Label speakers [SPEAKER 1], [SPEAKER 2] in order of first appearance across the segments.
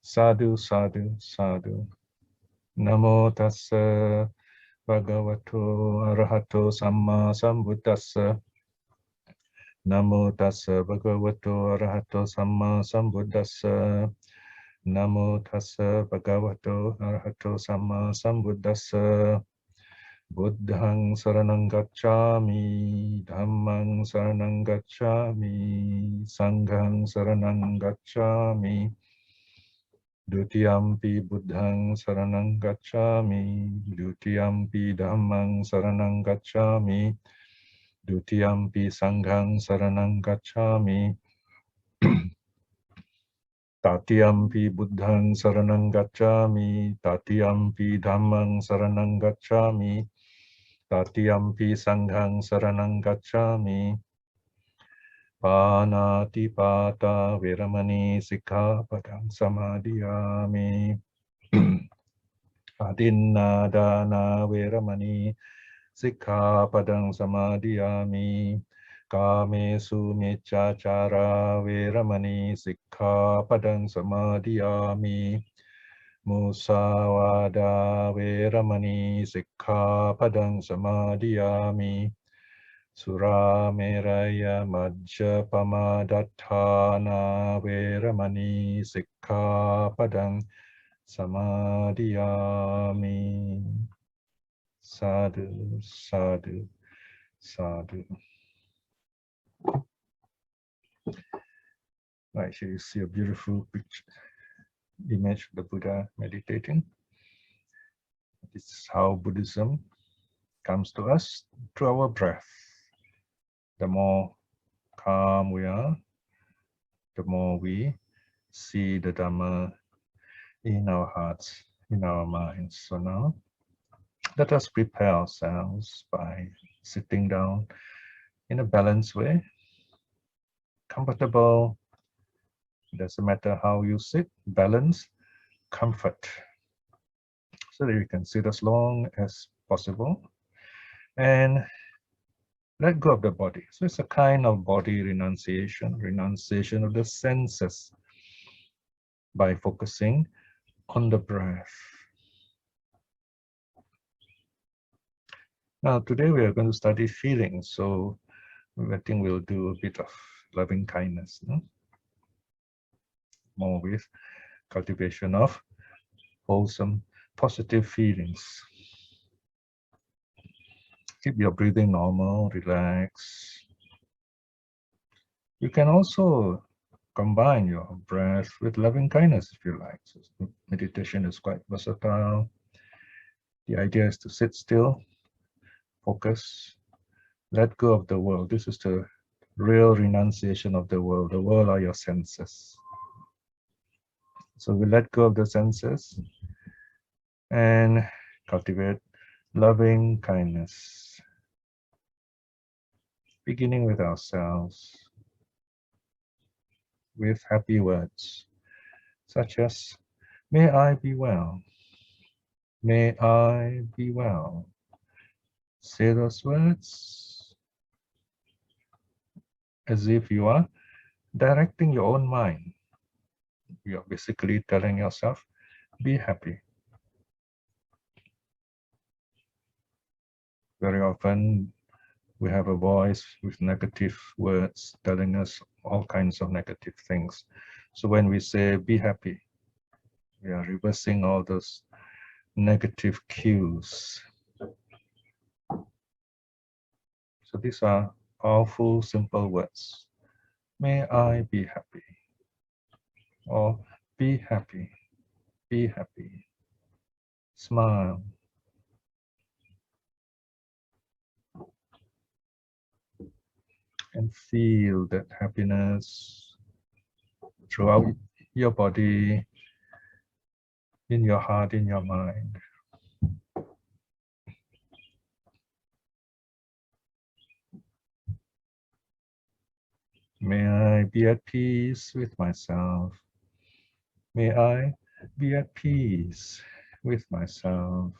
[SPEAKER 1] Sadhu, sadhu, sadhu. Namo tassa bhagavato arahato samma sambuddhassa. Namo tassa bhagavato arahato samma sambuddhassa. Namo tassa bhagavato arahato samma sambuddhassa. Buddhang saranang gacchami, dhammang saranang gacchami, sanghang saranang gacchami. Dutiyampi buddhang saranang gacchami, dutiyampi dhammang saranang gacchami, dutiyampi sanghang saranang gacchami. Tatiyampi buddhang saranang gacchami, tatiyampi dhammang saranang gacchami, tatiyampi sanghang saranang gacchami. Panatipata veramani sikkhapadang samadhiyami. Adinādāna veramani sikkhapadang samadhiyami. Kāmesu miccācara veramani sikkhapadang samadhiyami. Musāvādā veramani sikkhapadang samadhiyami. Surameraya majjapama dattana veramani sikkhapadang samadhiyami. Sadhu, sadhu, sadhu. Right, here you see a beautiful picture, image of the Buddha meditating. This is how Buddhism comes to us through our breath. The more calm we are, the more we see the Dhamma in our hearts, in our minds. So now, let us prepare ourselves by sitting down in a balanced way, comfortable. It doesn't matter how you sit, balance, comfort, so that you can sit as long as possible and let go of the body. So it's a kind of body renunciation, renunciation of the senses by focusing on the breath. Now today we are going to study feelings, so I think we'll do a bit of loving kindness, no? More with cultivation of wholesome, positive feelings. Keep your breathing normal, relax. You can also combine your breath with loving kindness if you like. So meditation is quite versatile. The idea is to sit still, focus, let go of the world. This is the real renunciation of the world. The world are your senses. So we let go of the senses and cultivate loving kindness, beginning with ourselves, with happy words, such as, may I be well, may I be well. Say those words as if you are directing your own mind. You are basically telling yourself, be happy. Very often we have a voice with negative words telling us all kinds of negative things. So when we say be happy, we are reversing all those negative cues. So these are powerful, simple words. May I be happy. Or be happy, be happy. Smile. And feel that happiness throughout your body, in your heart, in your mind. May I be at peace with myself. May I be at peace with myself.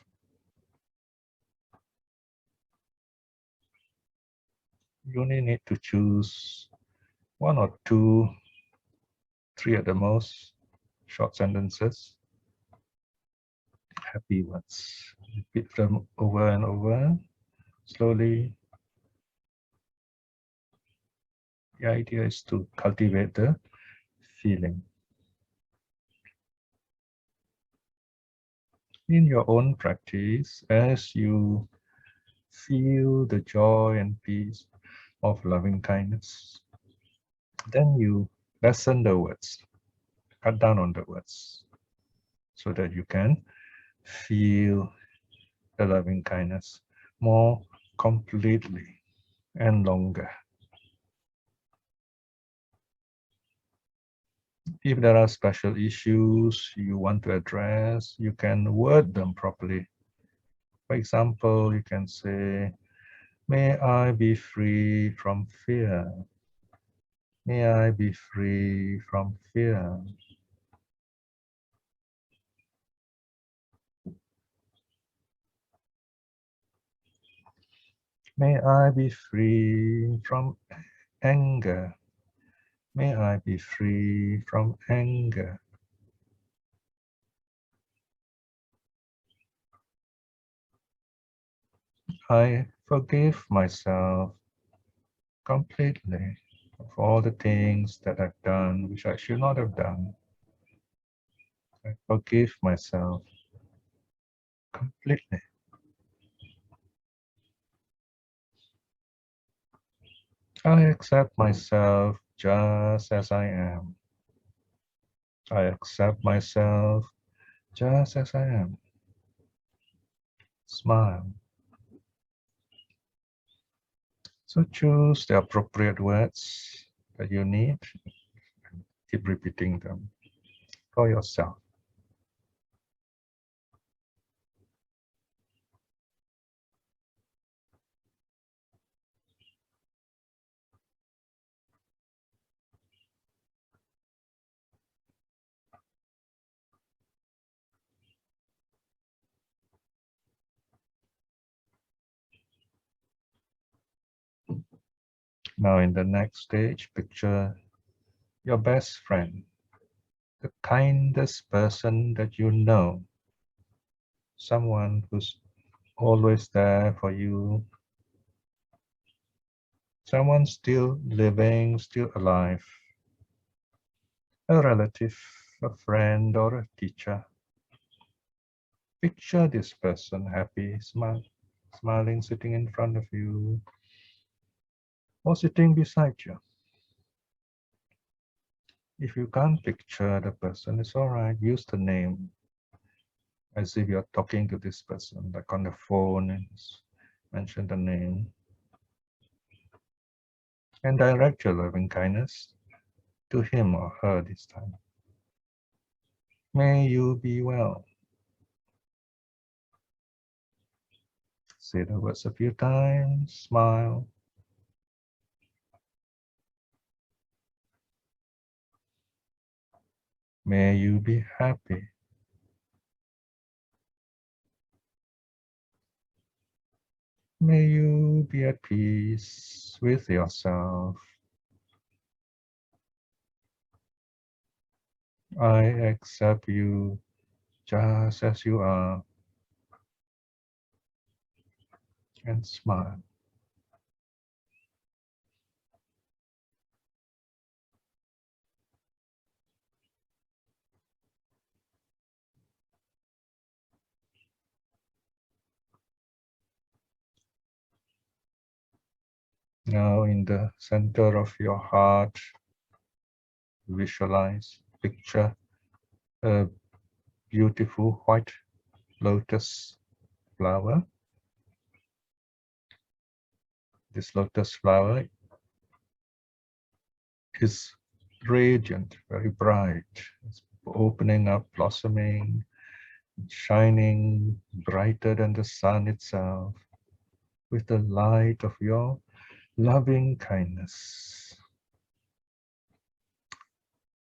[SPEAKER 1] You only need to choose one or two, three at the most, short sentences, happy words. Repeat them over and over, slowly. The idea is to cultivate the feeling. In your own practice, as you feel the joy and peace of loving kindness, then you lessen the words, cut down on the words, so that you can feel the loving kindness more completely and longer. If there are special issues you want to address, you can word them properly. For example, you can say, "May I be free from fear. May I be free from fear. May I be free from anger. May I be free from anger. I forgive myself completely of all the things that I've done which I should not have done. I forgive myself completely. I accept myself just as I am. I accept myself just as I am." Smile. So choose the appropriate words that you need. Keep repeating them for yourself. Now in the next stage, picture your best friend, the kindest person that you know, someone who's always there for you, someone still living, still alive, a relative, a friend, or a teacher. Picture this person happy, smiling, sitting in front of you, or sitting beside you. If you can't picture the person, it's all right. Use the name as if you're talking to this person, like on the phone, and mention the name. And direct your loving kindness to him or her this time. May you be well. Say the words a few times, smile. May you be happy. May you be at peace with yourself. I accept you just as you are. And smile. Now in the center of your heart, visualize, picture a beautiful white lotus flower. This lotus flower is radiant, very bright. It's opening up, blossoming, shining brighter than the sun itself with the light of your loving kindness.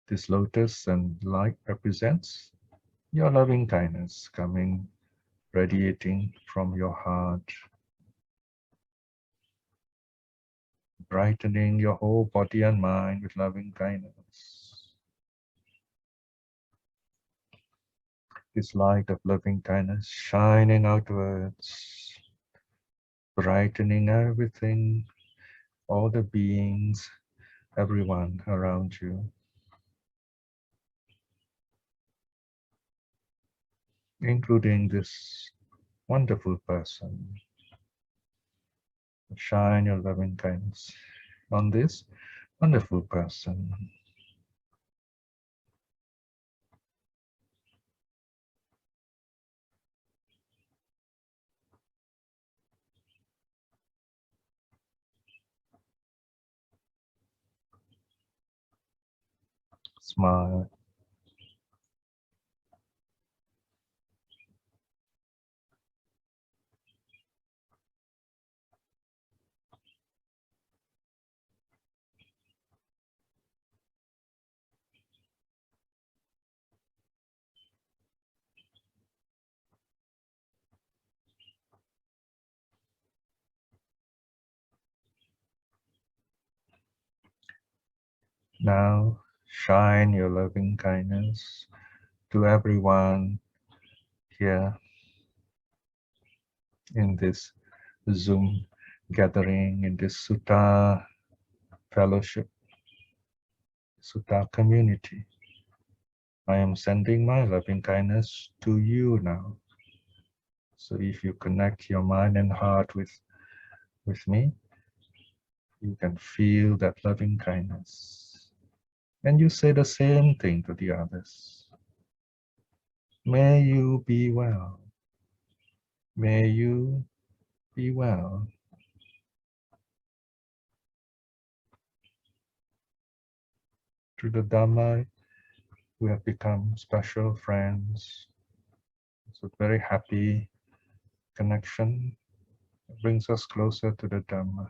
[SPEAKER 1] This lotus and light represents your loving kindness coming, radiating from your heart, brightening your whole body and mind with loving kindness. This light of loving kindness shining outwards, brightening everything, all the beings, everyone around you, including this wonderful person. Shine your loving kindness on this wonderful person. Smile. Now shine your loving kindness to everyone here in this Zoom gathering, in this Sutta fellowship, Sutta community. I am sending my loving kindness to you now. So if you connect your mind and heart with me, you can feel that loving kindness. And you say the same thing to the others. May you be well. May you be well. Through the Dhamma, we have become special friends. It's a very happy connection. It brings us closer to the Dhamma.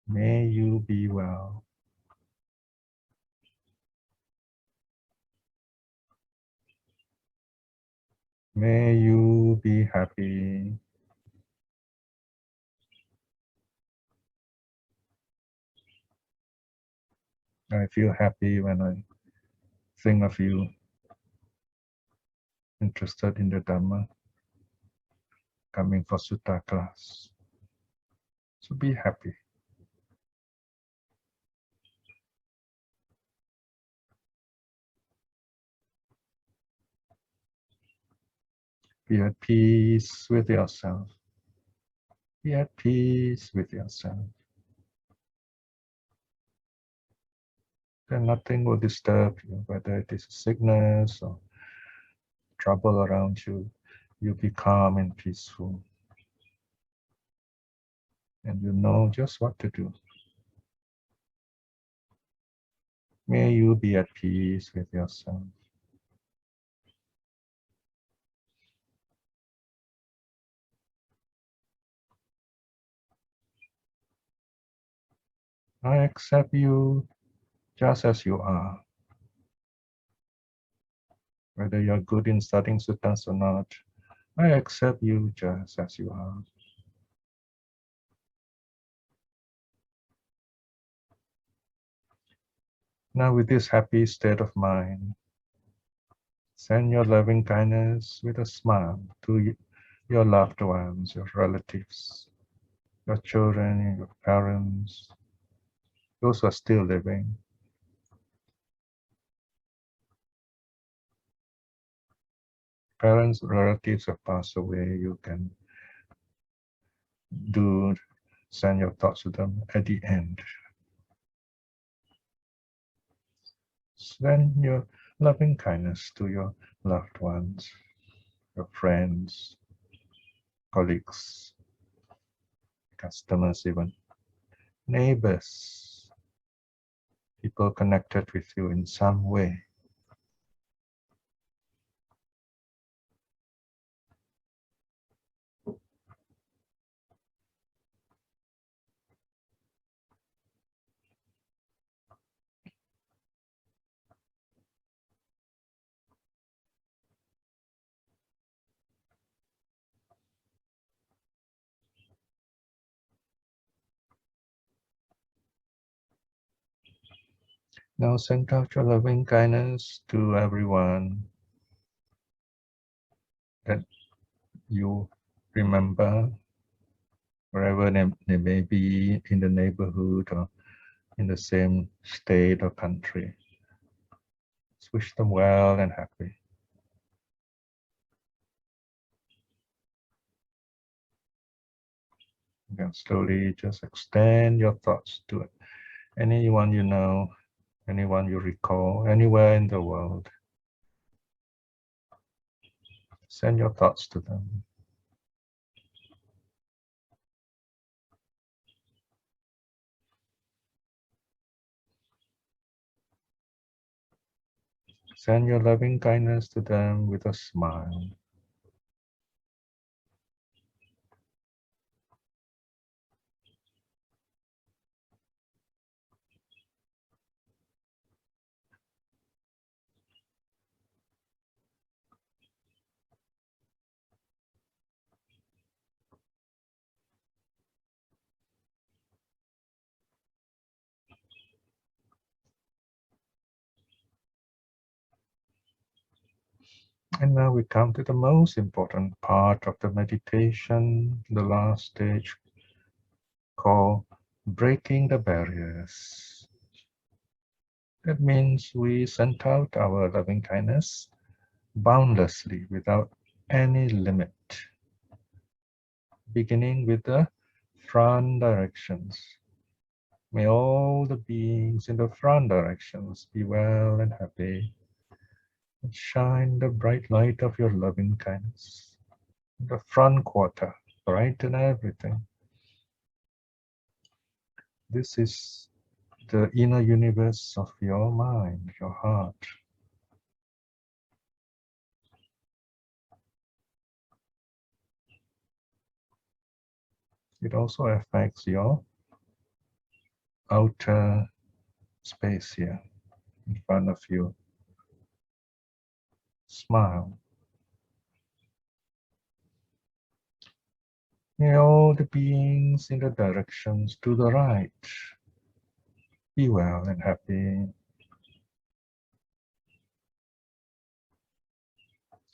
[SPEAKER 1] May you be well. May you be happy. I feel happy when I think of you interested in the Dhamma, coming for Sutta class. So be happy. Be at peace with yourself. Be at peace with yourself. Then nothing will disturb you, whether it is sickness or trouble around you. You'll be calm and peaceful. And you know just what to do. May you be at peace with yourself. I accept you just as you are. Whether you're good in studying suttas or not, I accept you just as you are. Now with this happy state of mind, send your loving kindness with a smile to your loved ones, your relatives, your children, your parents, those who are still living. Parents, relatives have passed away, you can send your thoughts to them at the end. Send your loving kindness to your loved ones, your friends, colleagues, customers even, neighbors, people connected with you in some way. Now send out your loving kindness to everyone that you remember, wherever they may be, in the neighborhood or in the same state or country. Wish them well and happy. You can slowly just extend your thoughts to anyone you know, anyone you recall, anywhere in the world. Send your thoughts to them. Send your loving kindness to them with a smile. And now we come to the most important part of the meditation, the last stage, called breaking the barriers. That means we send out our loving kindness boundlessly without any limit, beginning with the front directions. May all the beings in the front directions be well and happy, and shine the bright light of your loving kindness. The front quarter, brighten everything. This is the inner universe of your mind, your heart. It also affects your outer space here in front of you. Smile. May all the beings in the directions to the right be well and happy.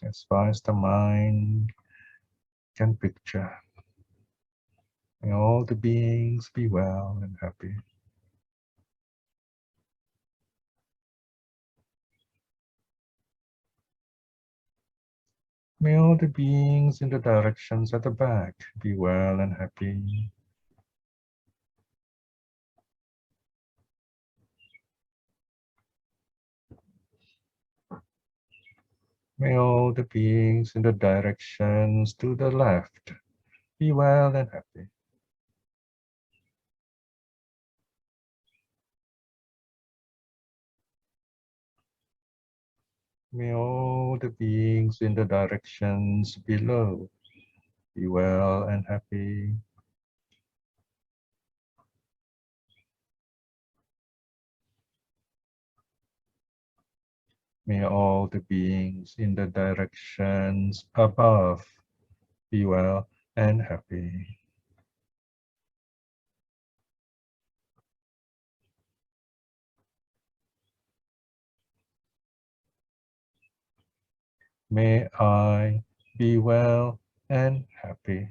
[SPEAKER 1] As far as the mind can picture. May all the beings be well and happy. May all the beings in the directions at the back be well and happy. May all the beings in the directions to the left be well and happy. May all the beings in the directions below be well and happy. May all the beings in the directions above be well and happy. May I be well and happy.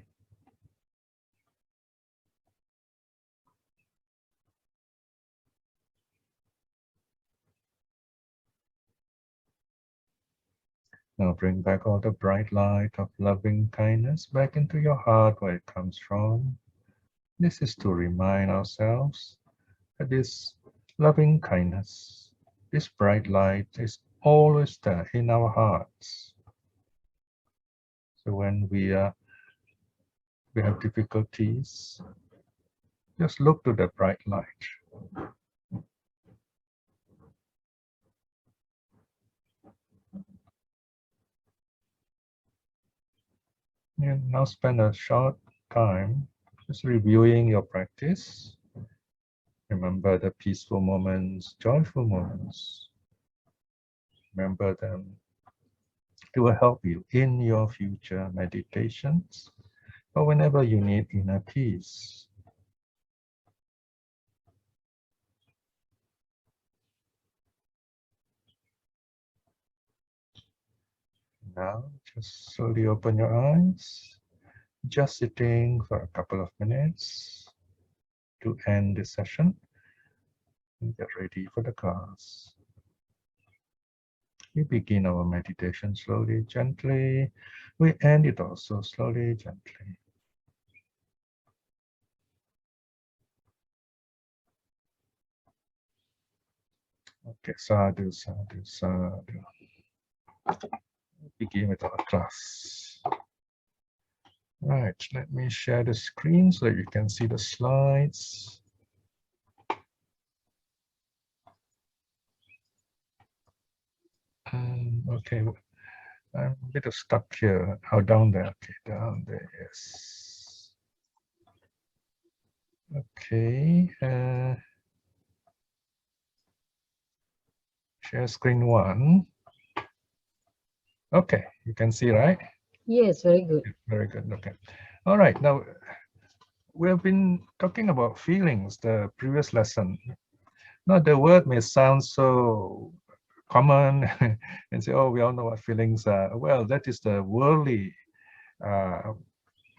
[SPEAKER 1] Now bring back all the bright light of loving kindness back into your heart where it comes from. This is to remind ourselves that this loving kindness, this bright light is always there in our hearts. So when we have difficulties, just look to the bright light. And now spend a short time just reviewing your practice. Remember the peaceful moments, joyful moments. Remember them. It will help you in your future meditations or whenever you need inner peace. Now, just slowly open your eyes, just sitting for a couple of minutes to end this session and get ready for the class. We begin our meditation slowly, gently. We end it also slowly, gently. Okay, sadhu, sadhu, sadhu. Begin with our class. Right, let me share the screen so that you can see the slides. Okay, I'm a bit stuck here. Oh, down there. Okay, down there. Yes. Okay. Share screen 1. Okay, you can see, right?
[SPEAKER 2] Yes, very good.
[SPEAKER 1] Very good. Okay. All right. Now, we have been talking about feelings, the previous lesson. Now, the word may sound so common and say, oh, we all know what feelings are. Well, that is the worldly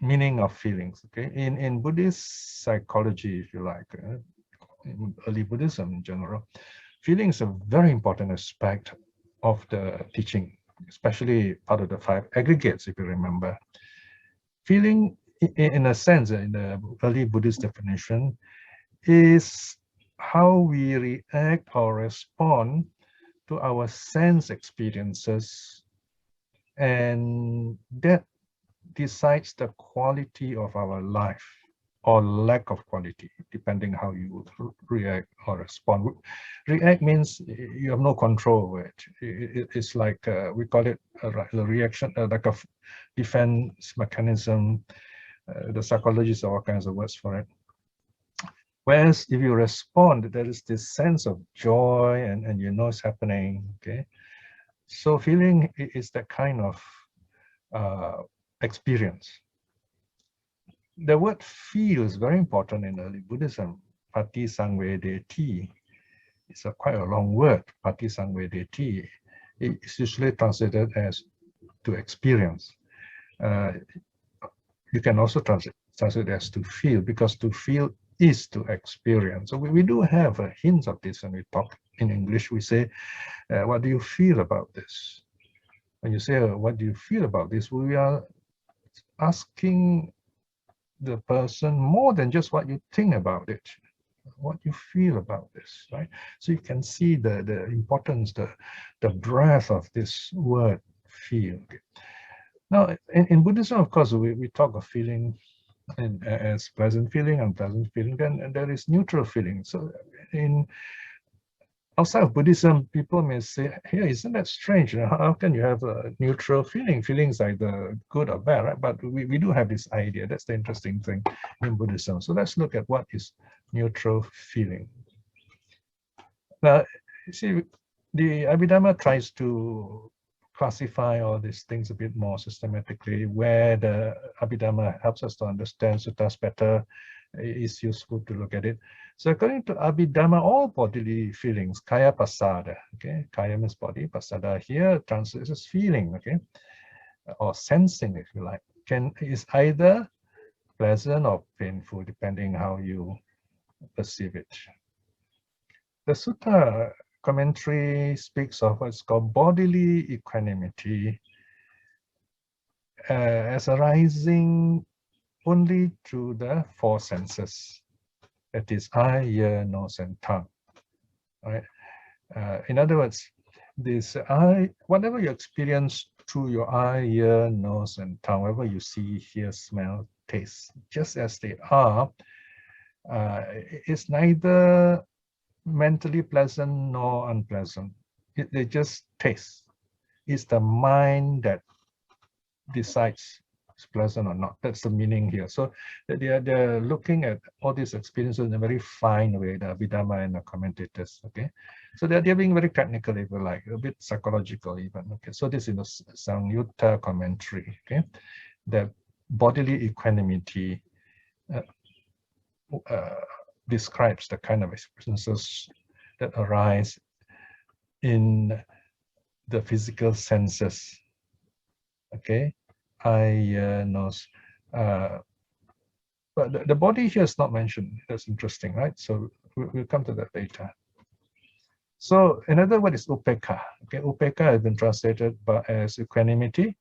[SPEAKER 1] meaning of feelings. Okay, in Buddhist psychology, if you like, in early Buddhism in general, feelings are a very important aspect of the teaching, especially part of the 5 aggregates, if you remember. Feeling, in a sense, in the early Buddhist definition, is how we react or respond to our sense experiences, and that decides the quality of our life or lack of quality, depending how you react or respond. React means you have no control over it. It's like, we call it a reaction, like a defense mechanism. The psychologists have all kinds of words for it. Whereas if you respond, there is this sense of joy and you know it's happening, okay? So feeling is that kind of experience. The word feel is very important in early Buddhism. Pati sangvedeti. It's quite a long word, pati sangvedeti. It's usually translated as to experience. You can also translate it as to feel, because to feel is to experience. So we do have a hint of this when we talk in English. We say, what do you feel about this? When you say, what do you feel about this? We are asking the person more than just what you think about it, what you feel about this, right? So you can see the importance, the breadth of this word feel. Now, in Buddhism, of course, we talk of feeling as pleasant feeling, unpleasant feeling, then there is neutral feeling. So outside of Buddhism, people may say, hey, isn't that strange? How can you have a neutral feeling? Feelings either good or bad, right? But we do have this idea. That's the interesting thing in Buddhism. So let's look at what is neutral feeling. Now, you see, the Abhidhamma tries to classify all these things a bit more systematically, where the Abhidhamma helps us to understand suttas better. It's useful to look at it. So according to Abhidhamma, all bodily feelings, kaya pasada, okay, kaya means body, pasada here translates as feeling, okay, or sensing, if you like, is either pleasant or painful, depending how you perceive it. The Sutta commentary speaks of what's called bodily equanimity as arising only through the 4 senses. That is eye, ear, nose, and tongue. Right? In other words, this eye, whatever you experience through your eye, ear, nose, and tongue, whatever you see, hear, smell, taste, just as they are, it's neither mentally pleasant nor unpleasant. They just taste. It's the mind that decides it's pleasant or not. That's the meaning here. So they're looking at all these experiences in a very fine way, the Abhidhamma and the commentators, okay? So they're being very technical, if you like, a bit psychological even, okay? So this is the Samyutta commentary, okay? The bodily equanimity describes the kind of experiences that arise in the physical senses Okay, eye, nose. But the body here is not mentioned. That's interesting, right? So we'll come to that later. So another word is upekkha. Okay, upekkha has been translated as equanimity.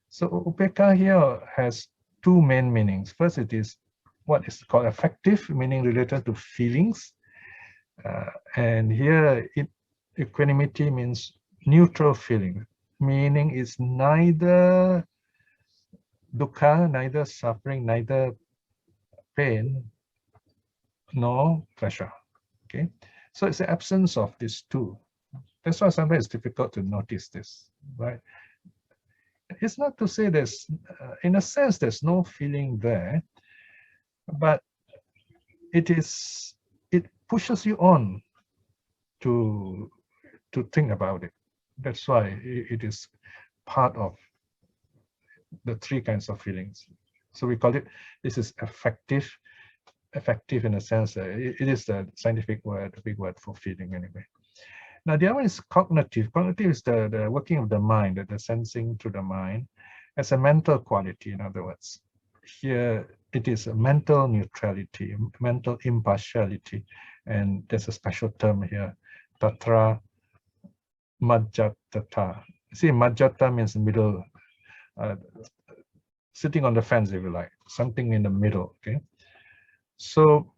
[SPEAKER 1] So upekkha here has two main meanings. First, it is what is called affective, meaning related to feelings. And here, equanimity means neutral feeling, meaning it's neither dukkha, neither suffering, neither pain, nor pleasure. Okay, so it's the absence of these two. That's why sometimes it's difficult to notice this, right? It's not to say there's, in a sense, there's no feeling there, but it pushes you on to think about it. That's why it is part of the three kinds of feelings. So we call it, this is affective in a sense that it is the scientific word, a big word for feeling anyway. Now the other one is cognitive. Cognitive is the working of the mind, the sensing through the mind as a mental quality, in other words. Here it is a mental neutrality, mental impartiality, and there's a special term here, tatra majjatata. See, majjata means middle, sitting on the fence, if you like, something in the middle. Okay, so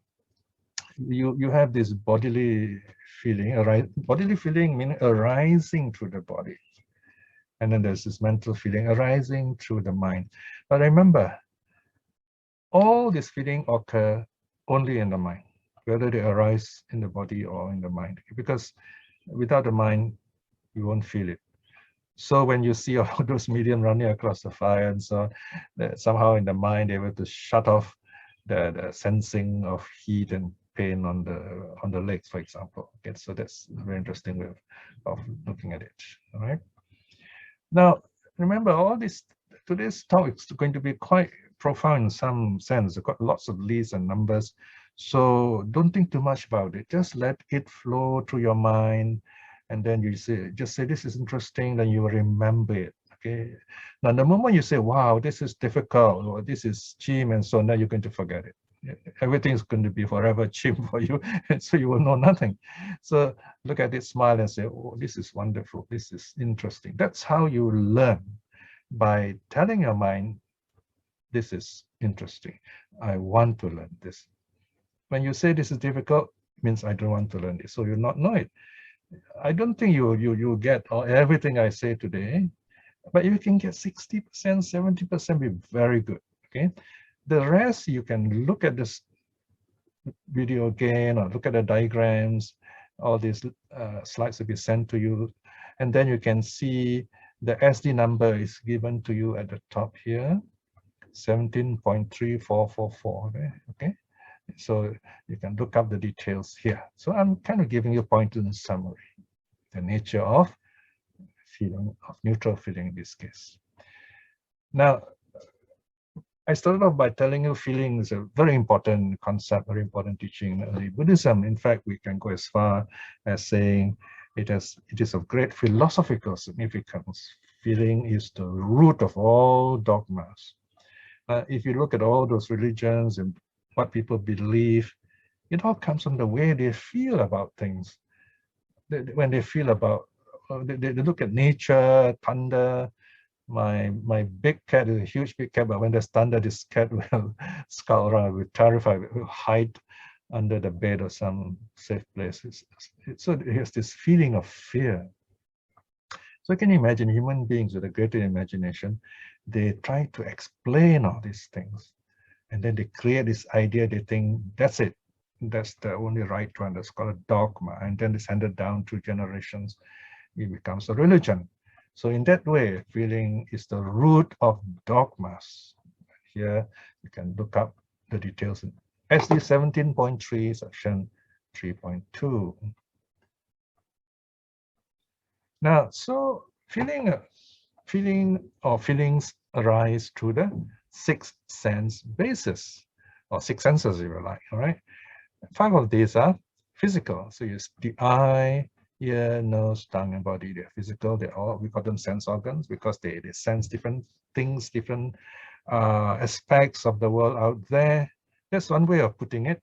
[SPEAKER 1] you have this bodily feeling, bodily feeling meaning arising through the body, and then there's this mental feeling arising through the mind. But remember, all these feelings occur only in the mind, whether they arise in the body or in the mind, because without the mind, you won't feel it. So when you see all those medium running across the fire and so on, that somehow in the mind, they're able to shut off the sensing of heat and pain on the legs, for example. Okay, so that's a very interesting way of looking at it. All right. Now, remember, all this, today's talk is going to be quite profound in some sense. I've got lots of lists and numbers. So don't think too much about it. Just let it flow through your mind. And then you say, just say, this is interesting, then you will remember it. Okay. Now, the moment you say, wow, this is difficult, or this is chim, and so on, now you're going to forget it. Everything is going to be forever chim for you, and so you will know nothing. So look at it, smile, and say, oh, this is wonderful, this is interesting. That's how you learn, by telling your mind, this is interesting, I want to learn this. When you say this is difficult, it means I don't want to learn this, so you'll not know it. I don't think you get everything I say today, but you can get 60%, 70%, be very good. Okay, the rest you can look at this video again, or look at the diagrams. All these slides will be sent to you, and then you can see the SD number is given to you at the top here, 17.3444. Okay, so you can look up the details here. So I'm kind of giving you a point in summary, the nature of feeling, of neutral feeling in this case. Now, I started off by telling you feeling is a very important concept, very important teaching in early Buddhism. In fact, we can go as far as saying it is of great philosophical significance. Feeling is the root of all dogmas. If you look at all those religions and what people believe, it all comes from the way they feel about things. When they feel about, they look at nature, thunder. My big cat is a huge big cat, but when there's thunder, this cat will scowl around, will terrify, will hide under the bed or some safe place. So it has this feeling of fear. So you can imagine human beings with a greater imagination, they try to explain all these things. And then they create this idea, they think that's it. That's the only right one. That's called a dogma. And then it's handed down through generations. It becomes a religion. So in that way, feeling is the root of dogmas. Here, you can look up the details in SD 17.3, section 3.2. Now, so feelings arise through the six sense basis, or six senses, if you like, all right? 5 of these are physical. So you the eye, ear, nose, tongue, and body. They're physical. They're all, we call them sense organs because they sense different things, different aspects of the world out there. That's one way of putting it.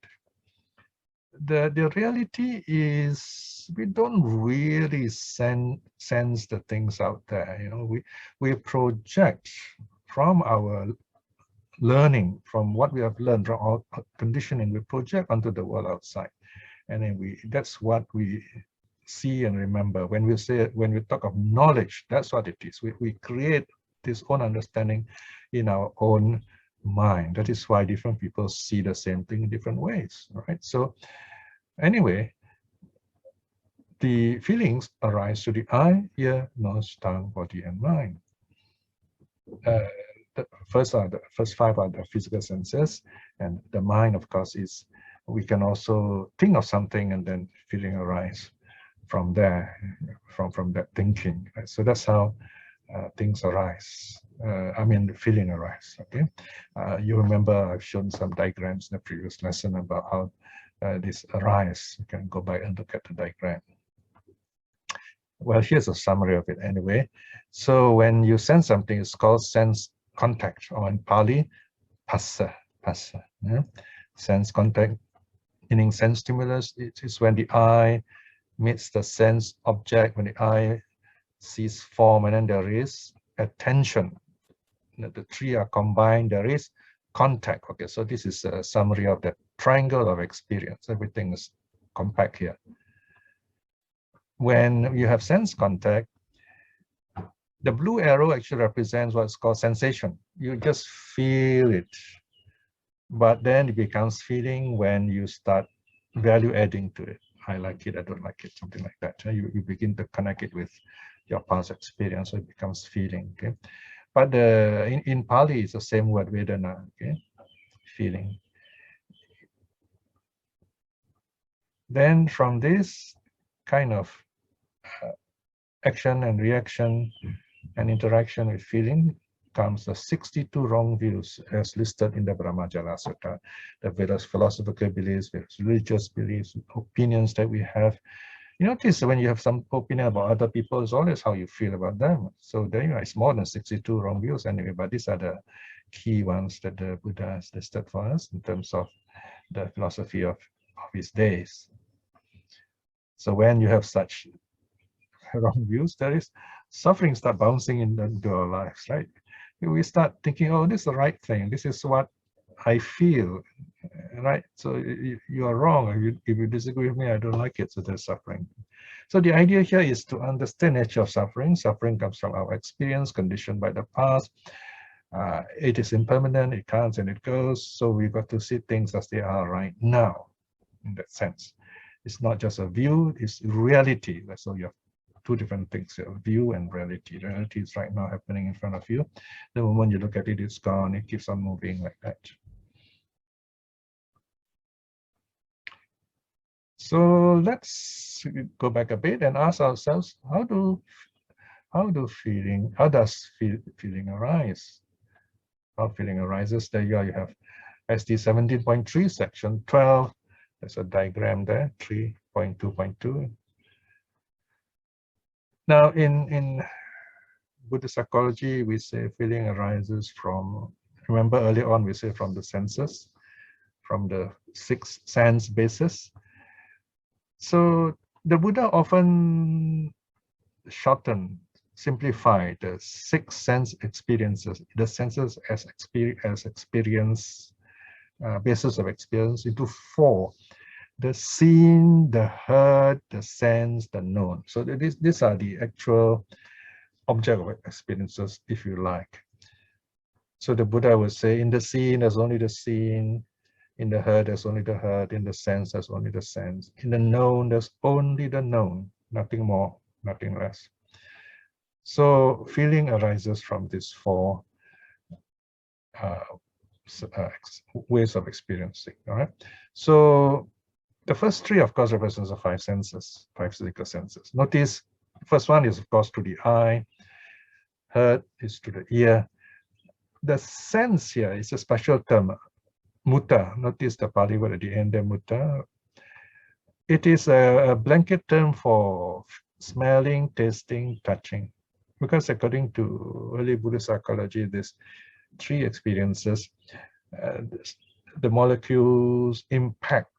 [SPEAKER 1] The reality is we don't really sense the things out there. You know, we project from our learning, from what we have learned, from our conditioning, we project onto the world outside. And then that's what we see and remember. When we talk of knowledge, that's what it is. We create this own understanding in our own mind. That is why different people see the same thing in different ways, right? So anyway, the feelings arise to the eye, ear, nose, tongue, body, and mind. The first five are the physical senses, and the mind, of course, is we can also think of something and then feeling arise from there, from that thinking. So that's how things arise. I mean, feeling arise. Okay, you remember I've shown some diagrams in the previous lesson about how this arise. You can go back and look at the diagram. Well, here's a summary of it anyway. So when you sense something, it's called sense contact, or in Pali, phassa. Yeah? Sense contact, meaning sense stimulus. It is when the eye meets the sense object, when the eye sees form, and then there is attention. The three are combined, there is contact. Okay, so this is a summary of the triangle of experience. Everything is compact here. When you have sense contact, the blue arrow actually represents what's called sensation. You just feel it. But then it becomes feeling when you start value adding to it. I like it, I don't like it, something like that. You begin to connect it with your past experience, so it becomes feeling. Okay, but in Pali, it's the same word, Vedanā. Okay, feeling. Then from this kind of action and reaction and interaction with feeling comes the 62 wrong views as listed in the Brahmajala Sutta. The various philosophical beliefs, various religious beliefs, opinions that we have. You notice when you have some opinion about other people, it's always how you feel about them. So there you are, it's more than 62 wrong views anyway, but these are the key ones that the Buddha has listed for us in terms of the philosophy of his days. So when you have such wrong views, there is suffering start bouncing into our lives, right? We start thinking, oh, this is the right thing. This is what I feel, right? So you are wrong. If you disagree with me, I don't like it. So there's suffering. So the idea here is to understand the nature of suffering. Suffering comes from our experience, conditioned by the past. It is impermanent. It comes and it goes. So we've got to see things as they are right now, in that sense. It's not just a view, it's reality. So you have two different things here, view and reality. Reality is right now happening in front of you. The moment you look at it, it's gone. It keeps on moving like that. So let's go back a bit and ask ourselves, how does feeling arise? How feeling arises? There you have SD 17.3, section 12. There's a diagram there, 3.2.2. Now, in Buddhist psychology, we say feeling arises from, remember earlier on we say from the senses, from the 6 sense bases. So the Buddha often simplify the 6 sense experiences, the senses as experience, basis of experience, into 4. The seen, the heard, the sense, the known. So these are the actual object of experiences, if you like. So the Buddha would say, in the seen, there's only the seen. In the heard, there's only the heard. In the sense, there's only the sense. In the known, there's only the known. Nothing more, nothing less. So feeling arises from these 4 ways of experiencing. All right. So the first 3, of course, represents the 5 senses, 5 physical senses. Notice the first one is, of course, to the eye. Heard is to the ear. The sense here is a special term, mutta. Notice the Pali word at the end there, mutta. it is a blanket term for smelling, tasting, touching. Because according to early Buddhist psychology, there's 3 experiences. Uh, the molecules impact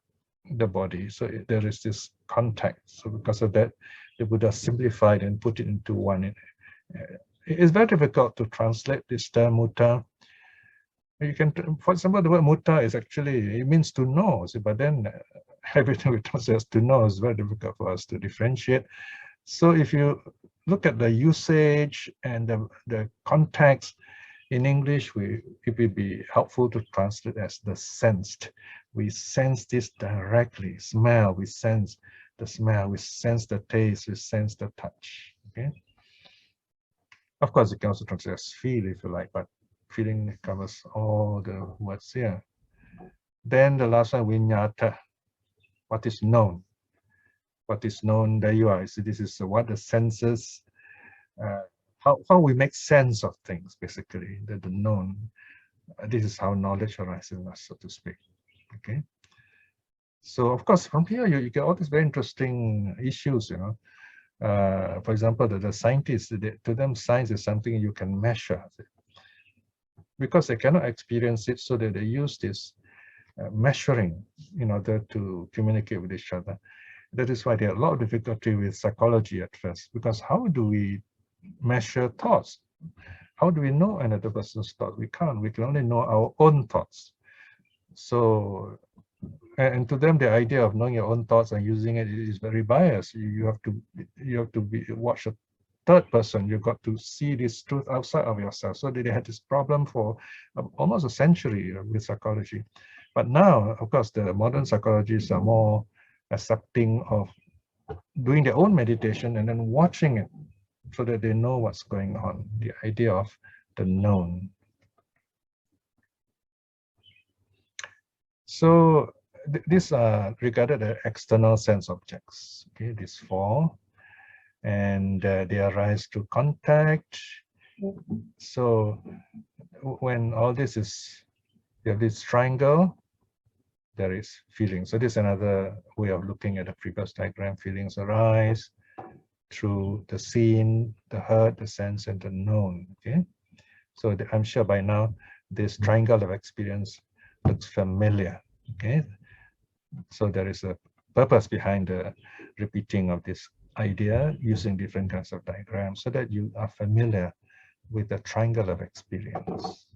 [SPEAKER 1] the body. So there is this contact. So because of that, the Buddha simplified and put it into one. It's very difficult to translate this term mutta. You can, for example, the word mutta is actually, it means to know, but then everything we translate as to know is very difficult for us to differentiate. So if you look at the usage and the context in English, it would be helpful to translate as the sensed. We sense this directly. Smell, we sense the smell, we sense the taste, we sense the touch. Okay. Of course, you can also translate as feel if you like, but feeling covers all the words here. Then the last one, viññāta, what is known. What is known, there you are. So this is what the senses, how we make sense of things, basically, the known. This is how knowledge arises in us, so to speak. Okay. So of course, from here you get all these very interesting issues, you know. For example, the scientists, to them, science is something you can measure. Because they cannot experience it, so that they use this measuring in order to communicate with each other. That is why there are a lot of difficulty with psychology at first, because how do we measure thoughts? How do we know another person's thoughts? We can't. We can only know our own thoughts. So, and to them, the idea of knowing your own thoughts and using it is very biased. You have to watch a third person. You've got to see this truth outside of yourself. So they had this problem for almost a century with psychology. But now, of course, the modern psychologists are more accepting of doing their own meditation and then watching it so that they know what's going on, the idea of the known. So these are regarded as external sense objects, okay, these 4, and they arise through contact. So when all this is, you have this triangle, there is feeling. So this is another way of looking at the previous diagram. Feelings arise through the seen, the heard, the sense, and the known. Okay, so I'm sure by now this triangle of experience looks familiar. Okay, so there is a purpose behind the repeating of this idea using different kinds of diagrams so that you are familiar with the triangle of experience.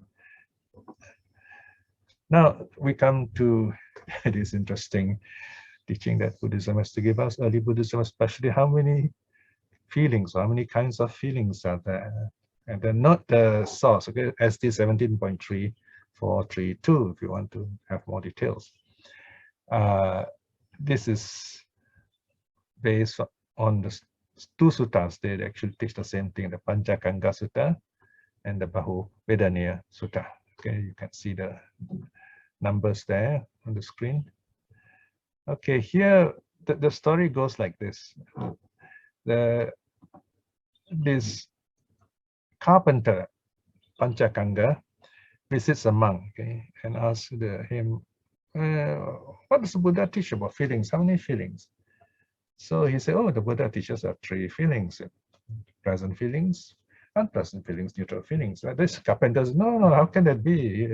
[SPEAKER 1] Now we come to this interesting teaching that Buddhism has to give us, early Buddhism especially, how many feelings, how many kinds of feelings are there? And they're not the source, okay? SD 17.3.4.3.2, if you want to have more details. This is based on the 2 suttas. They actually teach the same thing, the Panchakanga Sutta and the Vedanā Sutta. Okay, you can see the numbers there on the screen. Okay, here the story goes like this. This carpenter, Panchakanga, visits a monk, okay, and asks him, what does the Buddha teach about feelings? How many feelings? So he said, oh, the Buddha teaches us 3 feelings: pleasant feelings, unpleasant feelings, neutral feelings. This carpenter says, no, how can that be?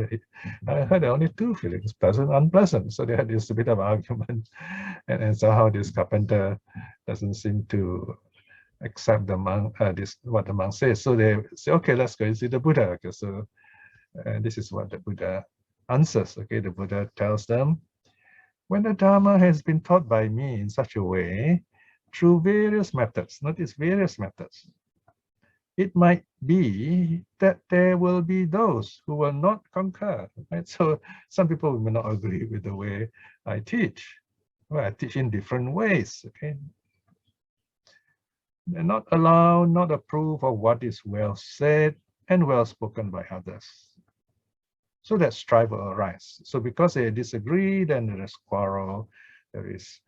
[SPEAKER 1] I heard there are only 2 feelings, pleasant, unpleasant. So they had this bit of argument, and somehow this carpenter doesn't seem to accept the monk, what the monk says. So they say, okay, let's go and see the Buddha. Okay, so this is what the Buddha answers. Okay, the Buddha tells them, when the Dharma has been taught by me in such a way, through various methods, notice various methods, it might be that there will be those who will not concur. Right? So some people may not agree with the way I teach. Well, I teach in different ways. Okay, and not allow, not approve of what is well said and well spoken by others. So that strife will arise. So because they disagree, then there is quarrel, there is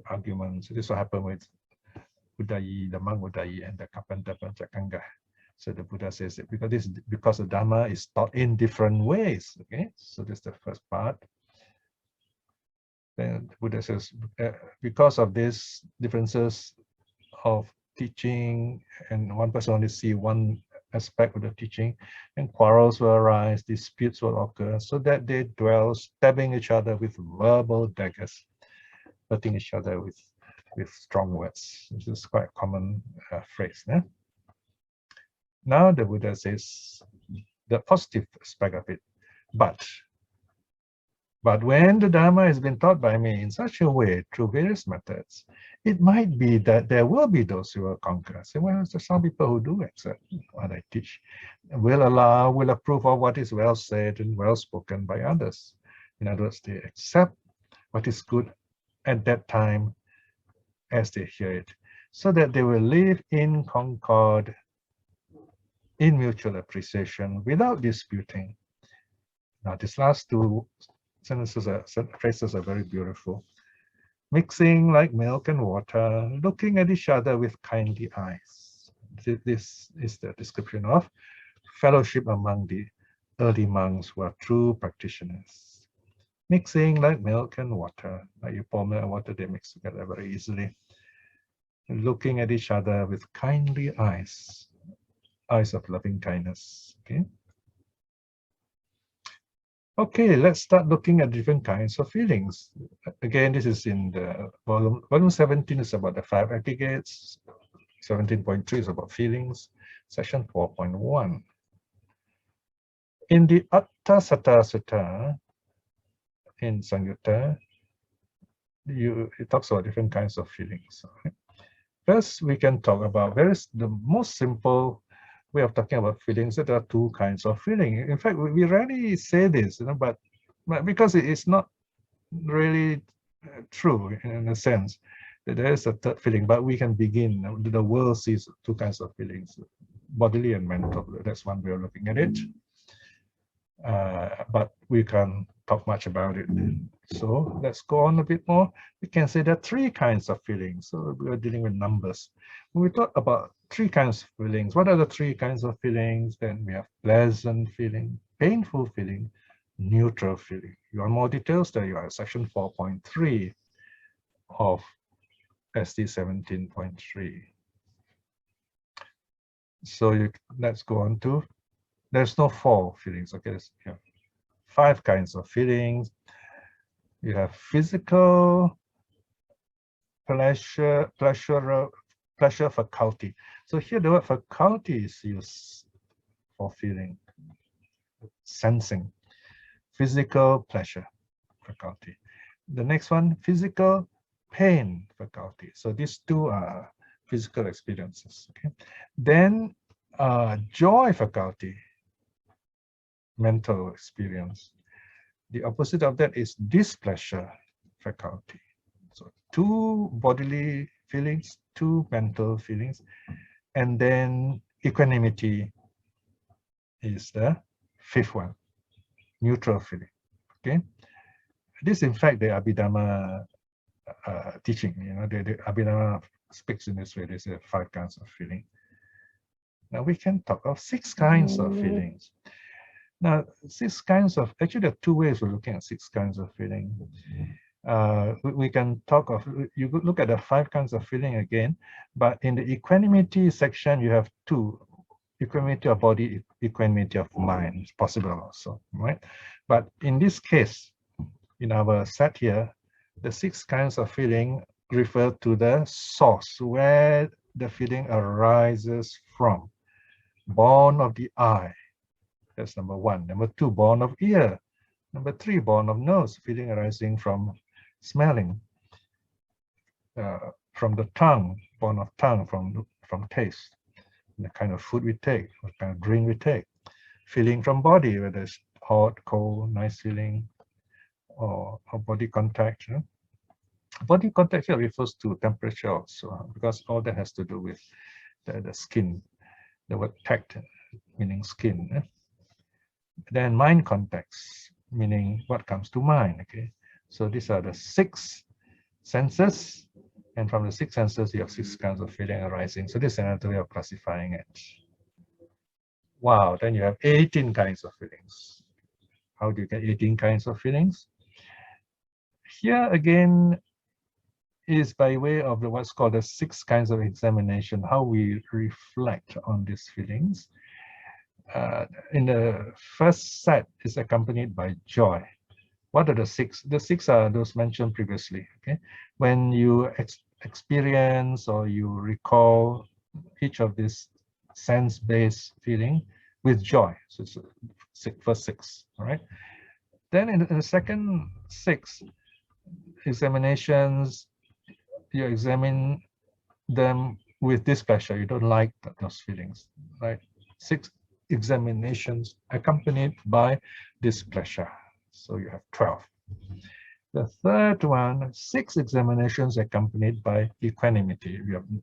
[SPEAKER 1] arguments. This will happen with Buddhayi, the monk Buddhayi, and the carpenter Panchakanga. So the Buddha says that because the Dhamma is taught in different ways. Okay, so this is the first part. Then Buddha says, because of these differences of teaching, and one person only see one aspect of the teaching, and quarrels will arise, disputes will occur, so that they dwell stabbing each other with verbal daggers, hurting each other with strong words. This is quite a common phrase. Yeah? Now the Buddha says the positive aspect of it, but when the Dharma has been taught by me in such a way through various methods, it might be that there will be those who will conquer. So, well, there's some people who do accept what I teach, will allow, will approve of what is well said and well spoken by others. In other words, they accept what is good at that time as they hear it, so that they will live in concord, in mutual appreciation, without disputing. Now, these last two phrases are very beautiful. Mixing like milk and water, looking at each other with kindly eyes. This is the description of fellowship among the early monks who are true practitioners. Mixing like milk and water, like you pour milk and water, they mix together very easily. Looking at each other with kindly eyes, eyes of loving kindness. Okay. Okay, let's start looking at different kinds of feelings. Again, this is in the volume 17 is about the 5 aggregates. 17.3 is about feelings. Section 4.1. In the Atthasatthā Sutta, in Samyutta, it talks about different kinds of feelings. First, we can talk about the most simple way of talking about feelings, that there are two kinds of feeling. In fact, we rarely say this, but because it is not really true in a sense that there is a third feeling, but we can begin. The world sees two kinds of feelings, bodily and mental. That's one way of looking at it. But we can't talk much about it. So let's go on a bit more. We can say there are three kinds of feelings. So we are dealing with numbers. When we talk about three kinds of feelings, what are the three kinds of feelings? Then we have pleasant feeling, painful feeling, neutral feeling. You want more details? There you are, section 4.3 of SD 17.3. So let's go on to, there's no four feelings, okay? You have 5 kinds of feelings. You have physical pleasure faculty. So here the word faculty is used for feeling, sensing. Physical pleasure faculty. The next one, physical pain faculty. So these two are physical experiences. Okay. Then joy faculty, mental experience. The opposite of that is displeasure faculty. So 2 bodily feelings, 2 mental feelings, and then equanimity is the 5th one, neutral feeling. Okay, this in fact the Abhidhamma teaching. The Abhidhamma speaks in this way. They say 5 kinds of feeling. Now we can talk of 6 kinds of feelings. Now, 6 kinds of, actually there are 2 ways of looking at 6 kinds of feeling. We can talk of, you could look at the 5 kinds of feeling again, but in the equanimity section, you have 2, equanimity of body, equanimity of mind. It's possible also, right? But in this case, in our set here, the 6 kinds of feeling refer to the source, where the feeling arises from. Born of the eye. That's number 1. Number 2, born of ear. Number 3, born of nose, feeling arising from smelling. From the tongue, born of tongue, from taste. The kind of food we take, what kind of drink we take. Feeling from body, whether it's hot, cold, nice feeling, or body contact. Body contact here refers to temperature also, because all that has to do with the skin. The word tact, meaning skin. Then mind contacts, meaning what comes to mind. Okay, so these are the 6 senses, and from the 6 senses you have 6 kinds of feeling arising. So this is another way of classifying it. Wow, then you have 18 kinds of feelings. How do you get 18 kinds of feelings? Here again is by way of what's called the 6 kinds of examination, how we reflect on these feelings. In the first set is accompanied by joy. What are the 6? The 6 are those mentioned previously. Okay, when you experience or you recall each of these sense-based feeling with joy, so it's the first 6. All right. Then in the second 6 examinations, you examine them with displeasure. You don't like those feelings, right? 6 examinations accompanied by displeasure. So you have 12. The third one, 6 examinations accompanied by equanimity.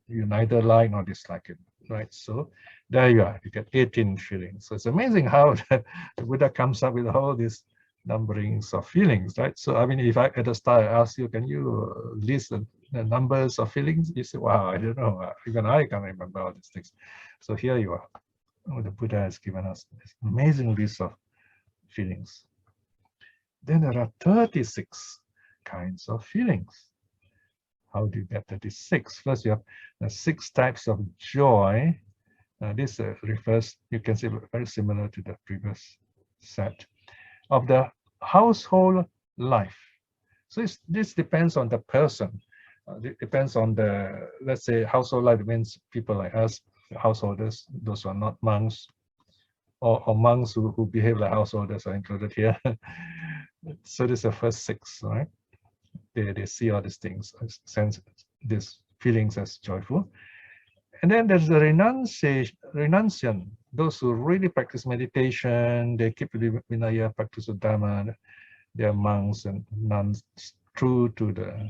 [SPEAKER 1] You neither like nor dislike it, right? So there you are. You get 18 feelings. So it's amazing how the Buddha comes up with all these numberings of feelings, right? So I mean, if I at the start I ask you, can you list the numbers of feelings? You say, wow, I don't know. Even I can't remember all these things. So here you are. Oh, the Buddha has given us this amazing list of feelings. Then there are 36 kinds of feelings. How do you get 36? First, you have the 6 types of joy. This refers, you can see, very similar to the previous set of the household life. So this depends on the person. It depends on the, let's say, household life means people like us, householders, those who are not monks, or monks who behave like householders are included here. So this is the first 6, right? They see all these things, sense these feelings as joyful. And then there's the renunciant, those who really practice meditation, they keep the Vinaya, practice of Dhamma, they are monks and nuns, true to the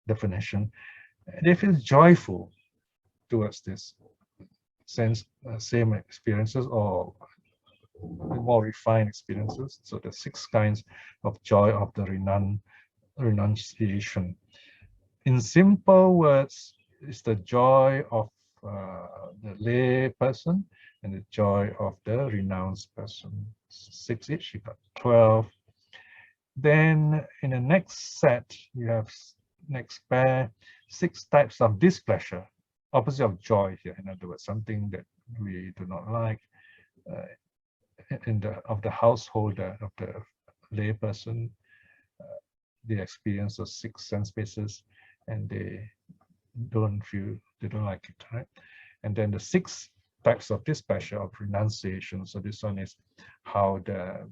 [SPEAKER 1] definition. They feel joyful towards this sense, same experiences or more refined experiences. So the 6 kinds of joy of the renunciation. In simple words, it's the joy of the lay person and the joy of the renounced person. 6 each, you got 12. Then in the next set, you have next pair, 6 types of displeasure, opposite of joy here. In other words, something that we do not like. Of the householder, of the lay person, they experience those 6 sense spaces and they don't like it, right? And then the 6 types of displeasure, of renunciation. So this one is how the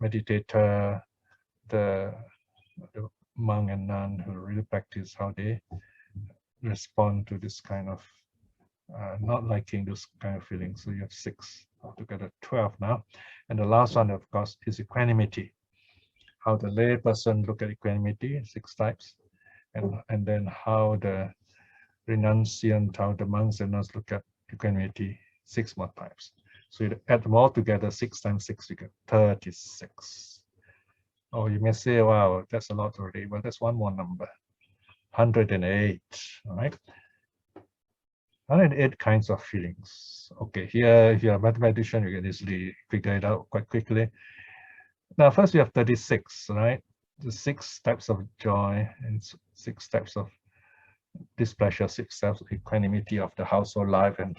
[SPEAKER 1] meditator, the monk and nun who really practice, how they respond to this kind of not liking those kind of feelings. So you have 6, altogether 12 now. And the last one, of course, is equanimity. How the lay person look at equanimity, 6 types. And then how the renunciant, how the monks and nuns look at equanimity, 6 more types. So you add them all together, 6 times 6, you get 36. Oh, you may say, wow, that's a lot already. Well, that's one more number, 108, all right? 108 kinds of feelings. Okay, here, if you're a mathematician, you can easily figure it out quite quickly. Now, first we have 36, right? The 6 types of joy and 6 types of displeasure, 6 types of equanimity of the household life and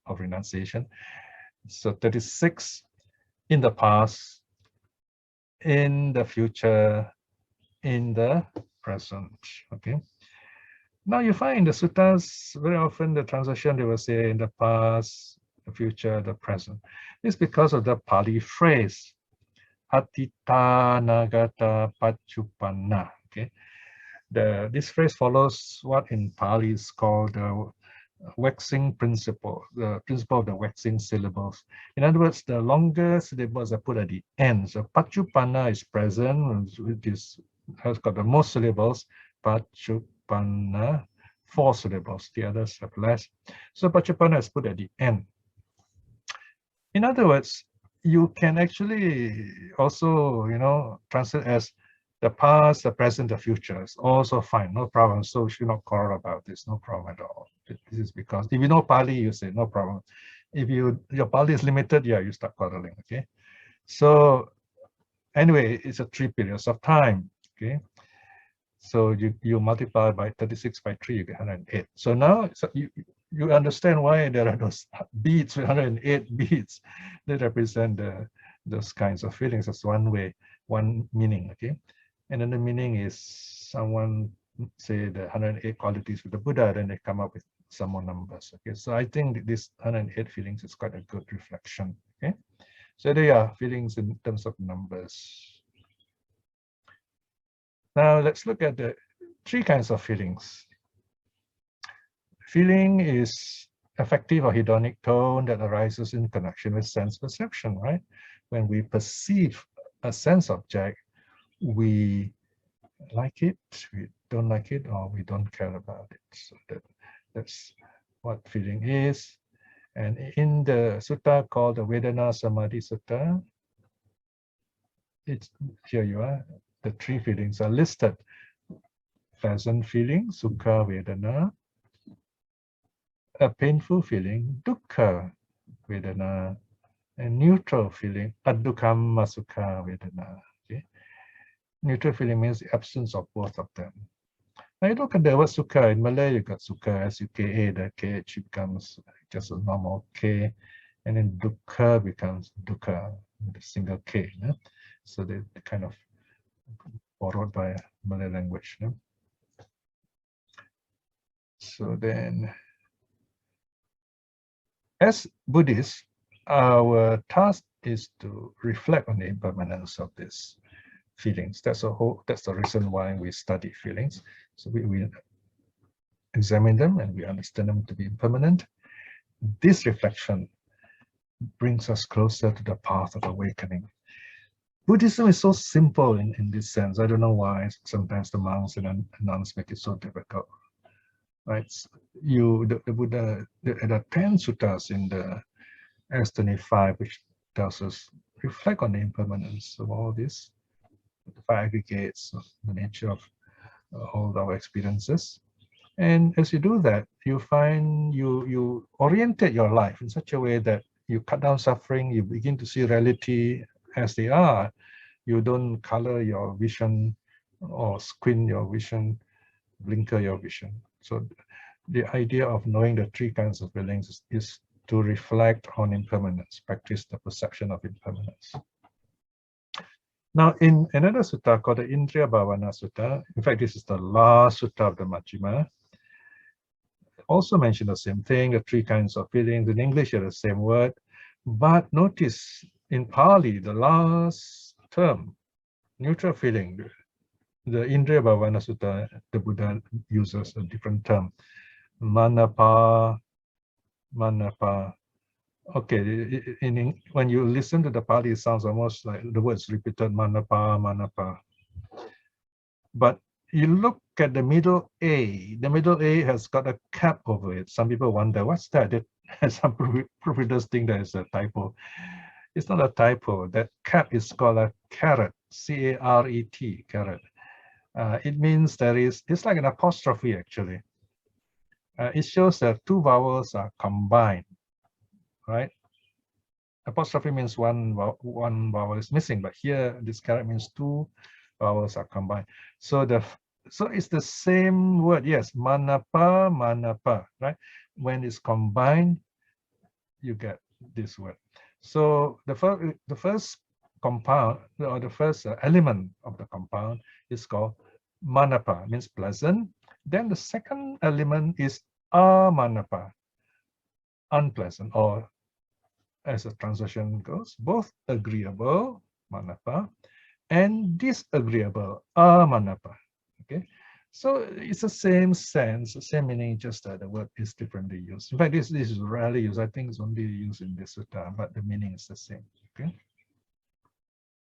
[SPEAKER 1] of renunciation. So 36 in the past, in the future, in the present. Okay. Now you find in the suttas, very often the translation, they will say in the past, the future, the present. It's because of the Pali phrase, Atita Nagata Pachupanna. Okay. This phrase follows what in Pali is called the waxing principle, the principle of the waxing syllables. In other words, the longer syllables are put at the end. So Pachupanna is present, which has got the most syllables. Pachupanna, 4 syllables. The others have less. So Pachupanna is put at the end. In other words, you can actually also, translate as the past, the present, the future. It's also fine, no problem. So you should not quarrel about this, no problem at all. This is because if you know Pali, you say no problem. If your Pali is limited, yeah, you start quarreling, okay? So anyway, it's a 3 periods of time. Okay, so you multiply by 36 by 3, you get 108. So now you understand why there are those beads with 108 beads that represent those kinds of feelings. That's one way, one meaning. Okay, and then the meaning is someone say the 108 qualities with the Buddha, then they come up with some more numbers. Okay, so I think this 108 feelings is quite a good reflection. Okay, so they are feelings in terms of numbers. Now let's look at the 3 kinds of feelings. Feeling is affective or hedonic tone that arises in connection with sense perception, right? When we perceive a sense object, we like it, we don't like it, or we don't care about it. So that's what feeling is. And in the sutta called the Vedanā Samadhi Sutta, it's here you are. The 3 feelings are listed: pleasant feeling, sukha vedana; a painful feeling, dukkha vedana; and neutral feeling, addukkamma sukha vedana. Okay? Neutral feeling means the absence of both of them. Now you look at the word sukha. In Malay, you got sukha, S-U-K-A, the KH becomes just a normal K, and then dukkha becomes dukkha with a single K. Yeah? So they kind of borrowed by Malay language. Yeah? So then, as Buddhists, our task is to reflect on the impermanence of these feelings. That's the reason why we study feelings. So we examine them and we understand them to be impermanent. This reflection brings us closer to the path of awakening. Buddhism is so simple in this sense. I don't know why sometimes the monks and nuns make it so difficult. Right? The Buddha, there are 10 suttas in the S25, which tells us reflect on the impermanence of all this, the 5 aggregates, the nature of all our experiences. And as you do that, you find you orientate your life in such a way that you cut down suffering, you begin to see reality as they are. You don't color your vision or squint your vision, blinker your vision. So the idea of knowing the 3 kinds of feelings is to reflect on impermanence, practice the perception of impermanence. Now, in another sutta called the Indriya Bhavana Sutta, in fact, this is the last sutta of the Majjhima, also mention the same thing, the 3 kinds of feelings. In English, are the same word, but notice in Pali, the last term, neutral feeling, the Indriya Bhavana Sutta, the Buddha uses a different term, manapa. Okay, when you listen to the Pali, it sounds almost like the words repeated, manapa. But you look at the middle A. The middle A has got a cap over it. Some people wonder, what's that? Some proofreaders think that is a typo. It's not a typo. That cap is called a caret, C-A-R-E-T, caret. It means it's like an apostrophe, actually. It shows that 2 vowels are combined, right? Apostrophe means one vowel is missing, but here this caret means 2 vowels are combined. So it's the same word, yes, manapa, right? When it's combined, you get this word. So the first compound, or the first element of the compound is called manapa, means pleasant. Then the second element is amanapa, unpleasant, or as the translation goes, both agreeable, manapa, and disagreeable, amanapa. Okay, so it's the same sense, the same meaning, just that the word is differently used. In fact, this is rarely used. I think it's only used in this sutta, but the meaning is the same. Okay,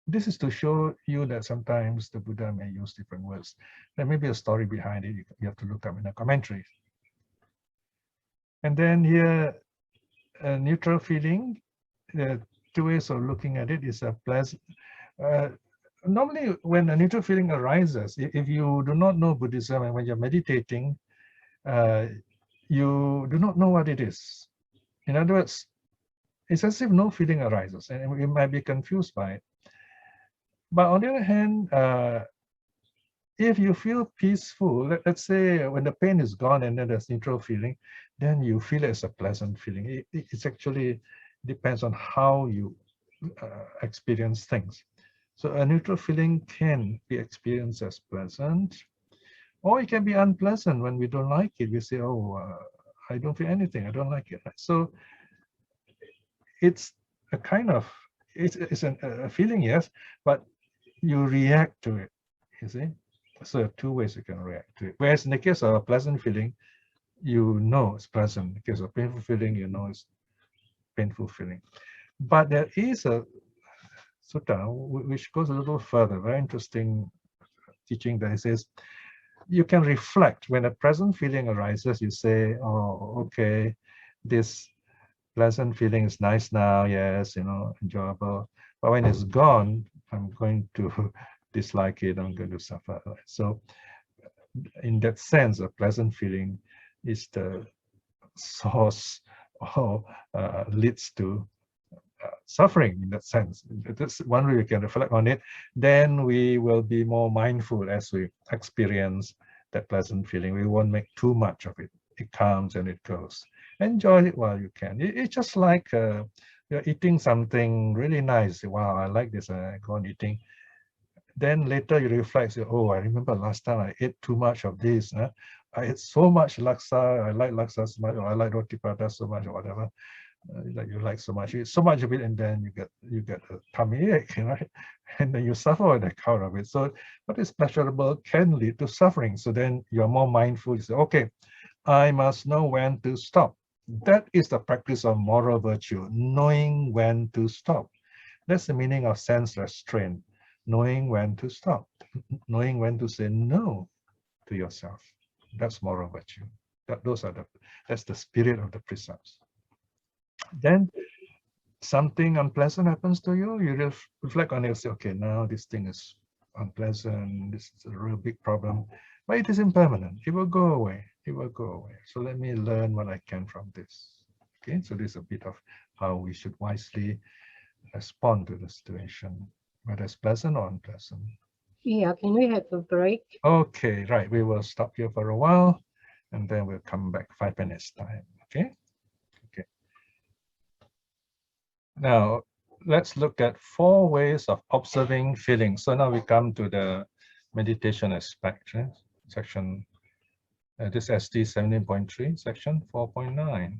[SPEAKER 1] this is to show you that sometimes the Buddha may use different words. There may be a story behind it. You have to look up in the commentary. And then here, a neutral feeling. 2 ways of looking at it is a pleasant. Normally, when a neutral feeling arises, if you do not know Buddhism and when you're meditating, you do not know what it is. In other words, it's as if no feeling arises, and we might be confused by it. But on the other hand, if you feel peaceful, let's say when the pain is gone and then there's neutral feeling, then you feel it as a pleasant feeling. It's actually depends on how you experience things. So a neutral feeling can be experienced as pleasant, or it can be unpleasant. When we don't like it, we say, oh, I don't feel anything, I don't like it. So it's a kind of, it's a feeling, yes, but you react to it, you see. So there are two ways you can react to it. Whereas in the case of a pleasant feeling, you know it's pleasant. In the case of painful feeling, you know it's painful feeling. But there is a sutta which goes a little further, very interesting teaching, that it says you can reflect when a pleasant feeling arises. You say, oh, okay, this pleasant feeling is nice now, yes, you know, enjoyable. But when it's gone, I'm going to dislike it, I'm going to suffer. So in that sense, a pleasant feeling is the source or leads to suffering in that sense. That's one way we can reflect on it. Then we will be more mindful as we experience that pleasant feeling. We won't make too much of it. It comes and it goes. Enjoy it while you can. It's just like you're eating something really nice. Wow, I like this. I go on eating. Then later you reflect, say, oh, I remember last time I ate too much of this. I ate so much laksa. I like laksa so much, or I like roti prata so much, or whatever. That you like so much. You eat so much of it, and then you get a tummy ache, right? And then you suffer on account of it. So what is pleasurable can lead to suffering. So then you're more mindful. You say, okay, I must know when to stop. That is the practice of moral virtue, knowing when to stop. That's the meaning of sense restraint, knowing when to stop, knowing when to say no to yourself. That's moral virtue. That's the spirit of the precepts. Then something unpleasant happens to you, you reflect on it and say, okay, now this thing is unpleasant, this is a real big problem, but it is impermanent. It will go away. It will go away. So let me learn what I can from this. Okay, so this is a bit of how we should wisely respond to the situation, whether it's pleasant or unpleasant.
[SPEAKER 2] Yeah, can we have a break?
[SPEAKER 1] Okay, right. We will stop here for a while, and then we'll come back 5 minutes time. Okay. Okay. Now let's look at 4 ways of observing feelings. So now we come to the meditation aspect, right? Section. This ST 17.3, section 4.9.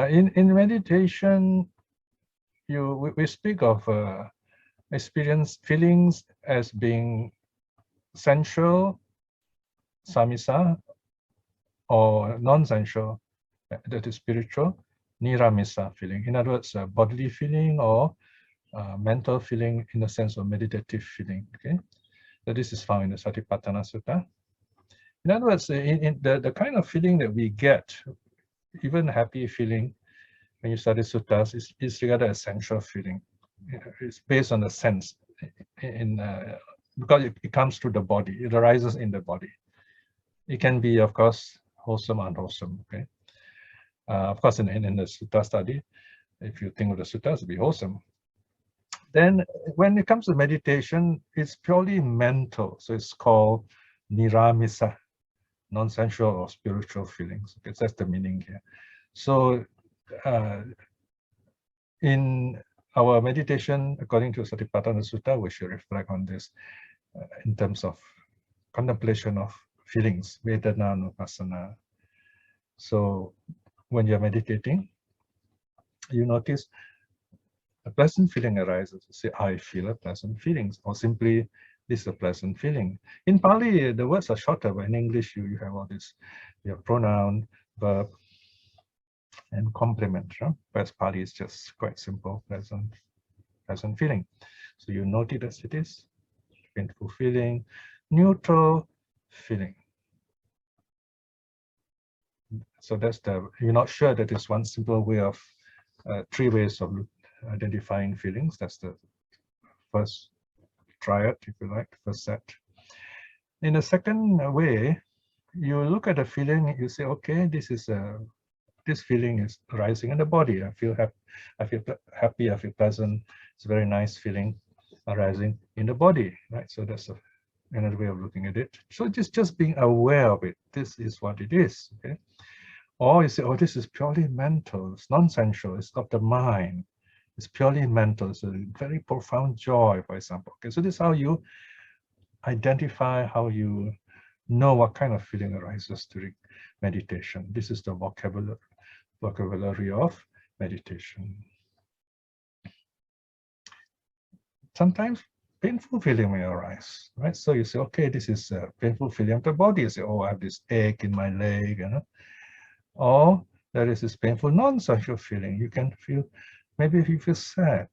[SPEAKER 1] In meditation, we speak of experience feelings as being sensual, samisa, or non-sensual, that is spiritual, niramisa feeling. In other words, bodily feeling or mental feeling in the sense of meditative feeling. Okay, so this is found in the Satipatthana Sutta. In other words, in the kind of feeling that we get, even happy feeling, when you study suttas, is regarded as sensual feeling. It's based on the sense, because it comes through the body. It arises in the body. It can be, of course, wholesome, unwholesome. Okay. Of course, in the sutta study, if you think of the suttas, it'll be wholesome. Then, when it comes to meditation, it's purely mental. So it's called niramisa, non-sensual or spiritual feelings. Okay, that's the meaning here. So in our meditation, according to Satipatthana Sutta, we should reflect on this in terms of contemplation of feelings, Vedanā nupassana. So when you're meditating, you notice a pleasant feeling arises. You say, I feel a pleasant feeling, or simply, this is a pleasant feeling. In Pali, the words are shorter, but in English, you have all this, you have pronoun, verb, and complement. Right? Whereas Pali is just quite simple, pleasant feeling. So you note it as it is, painful feeling, neutral feeling. So that's you're not sure that it's one simple way of 3 ways of identifying feelings. That's the first triad, if you like, first set. In the second way, you look at the feeling, you say, okay, this feeling is arising in the body. I feel happy, I feel pleasant. It's a very nice feeling. arising in the body, right? So that's another way of looking at it. So just being aware of it. This is what it is, okay? Or you say, oh, this is purely mental. It's non-sensual. It's of the mind. It's purely mental. It's a very profound joy, for example. Okay, so this is how you identify, how you know what kind of feeling arises during meditation. This is the vocabulary of meditation. Sometimes painful feeling may arise, right? So you say, okay, this is a painful feeling of the body. You say, oh, I have this ache in my leg, you know. Or there is this painful non-sensual feeling. You can feel, maybe if you feel sad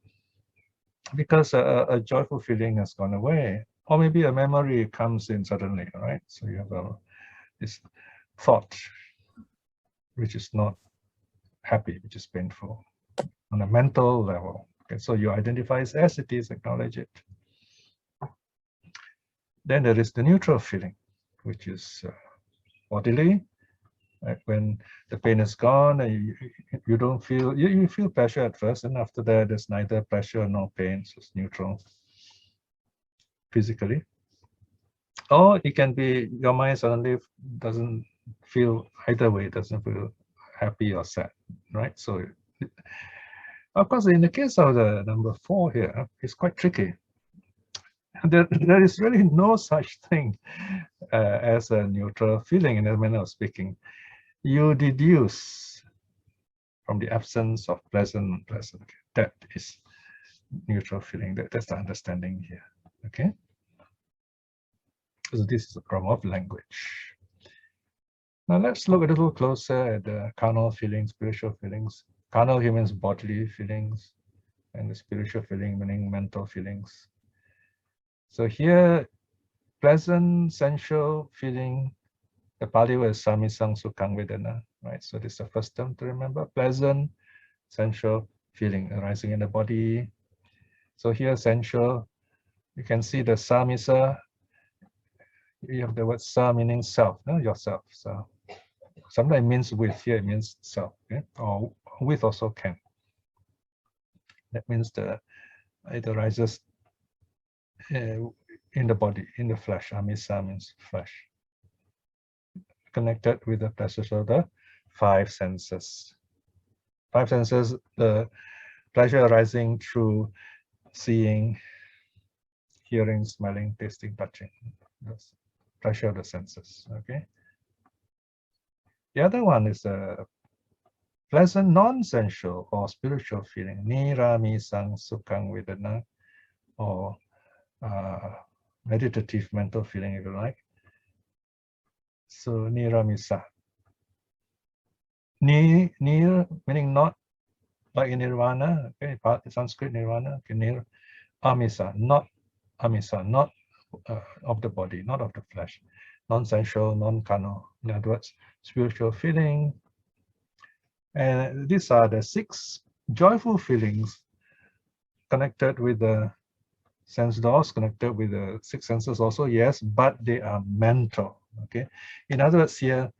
[SPEAKER 1] because a joyful feeling has gone away, or maybe a memory comes in suddenly, right? So you have this thought which is not happy, which is painful on a mental level. Okay, so you identify it as it is, acknowledge it. Then there is the neutral feeling, which is bodily. Like when the pain is gone and you don't feel, you feel pleasure at first, and after that there's neither pleasure nor pain, so it's neutral physically. Or it can be your mind suddenly doesn't feel either way, doesn't feel happy or sad, right? So of course, in the case of the number 4 here, it's quite tricky. There is really no such thing as a neutral feeling in the manner of speaking. You deduce from the absence of pleasant and unpleasant. That is neutral feeling. That's the understanding here. Okay. So this is a problem of language. Now let's look a little closer at the carnal feelings, spiritual feelings. Carnal here means bodily feelings, and the spiritual feeling meaning mental feelings. So here, pleasant, sensual feeling, the Pali word is samisang sukhang vedana, right? So this is the first term to remember, pleasant, sensual feeling arising in the body. So here, sensual, you can see the samisa, you have the word sa meaning self, no? Yourself. So sometimes it means with, here it means self, okay? Or with also can. That means it arises in the body, in the flesh. Amisa means flesh. Connected with the pleasures of the 5 senses. 5 senses, the pleasure arising through seeing, hearing, smelling, tasting, touching. That's pleasure of the senses. Okay. The other one is a pleasant non-sensual or spiritual feeling. Niramisang sukhang vedana, or meditative mental feeling, if you like. So niramisa. Nir meaning not, like in nirvana, okay, Sanskrit nirvana, okay, nir amisa, not amisa, not of the body, not of the flesh, non-sensual, non-carnal. In other words, spiritual feeling. And these are the 6 joyful feelings connected with the sense doors, connected with the 6 senses also, yes, but they are mental. Okay. In other words, here,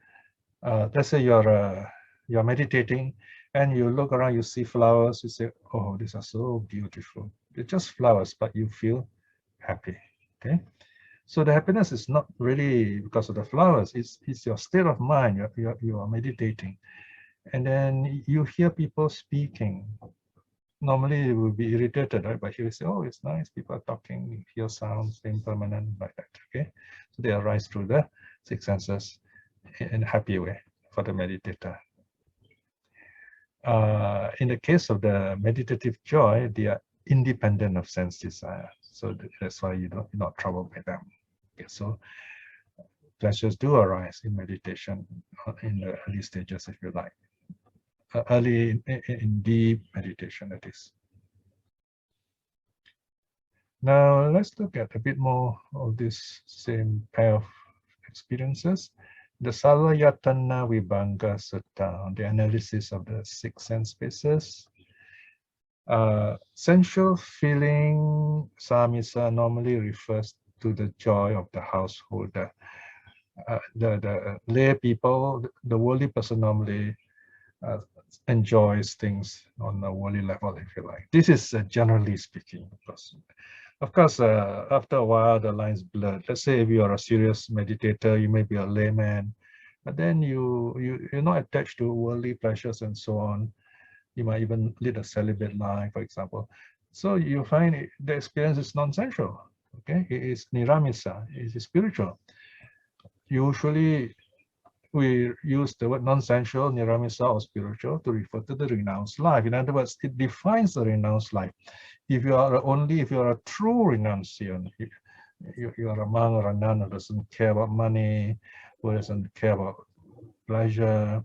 [SPEAKER 1] let's say you're meditating and you look around, you see flowers, you say, oh, these are so beautiful. They're just flowers, but you feel happy. Okay. So the happiness is not really because of the flowers, it's your state of mind. You are meditating. And then you hear people speaking. Normally you will be irritated, right? But here you say, oh, it's nice, people are talking, you hear sounds, impermanent, like that. Okay. So they arise through the 6 senses in a happy way for the meditator. In the case of the meditative joy, they are independent of sense desire. So that's why you're not troubled by them. Okay, so pleasures do arise in meditation in the early stages, if you like. Early in deep meditation, that is. Now let's look at a bit more of this same pair of experiences. The Salayatana Vibhaṅga Sutta, the analysis of the 6 sense spaces. Sensual feeling, samisa, normally refers to the joy of the householder. The lay people, the worldly person normally enjoys things on a worldly level, if you like. This is generally speaking, because Of course, after a while, the lines blur. Let's say if you are a serious meditator, you may be a layman, but then you're not attached to worldly pleasures and so on. You might even lead a celibate life, for example. So you find the experience is non-sensual. Okay, it is niramisa, it is spiritual. Usually, we use the word non-sensual, niramisa, or spiritual to refer to the renounced life. In other words, it defines the renounced life. If you are a true renunciant, you are a monk or a nun who doesn't care about money, who doesn't care about pleasure,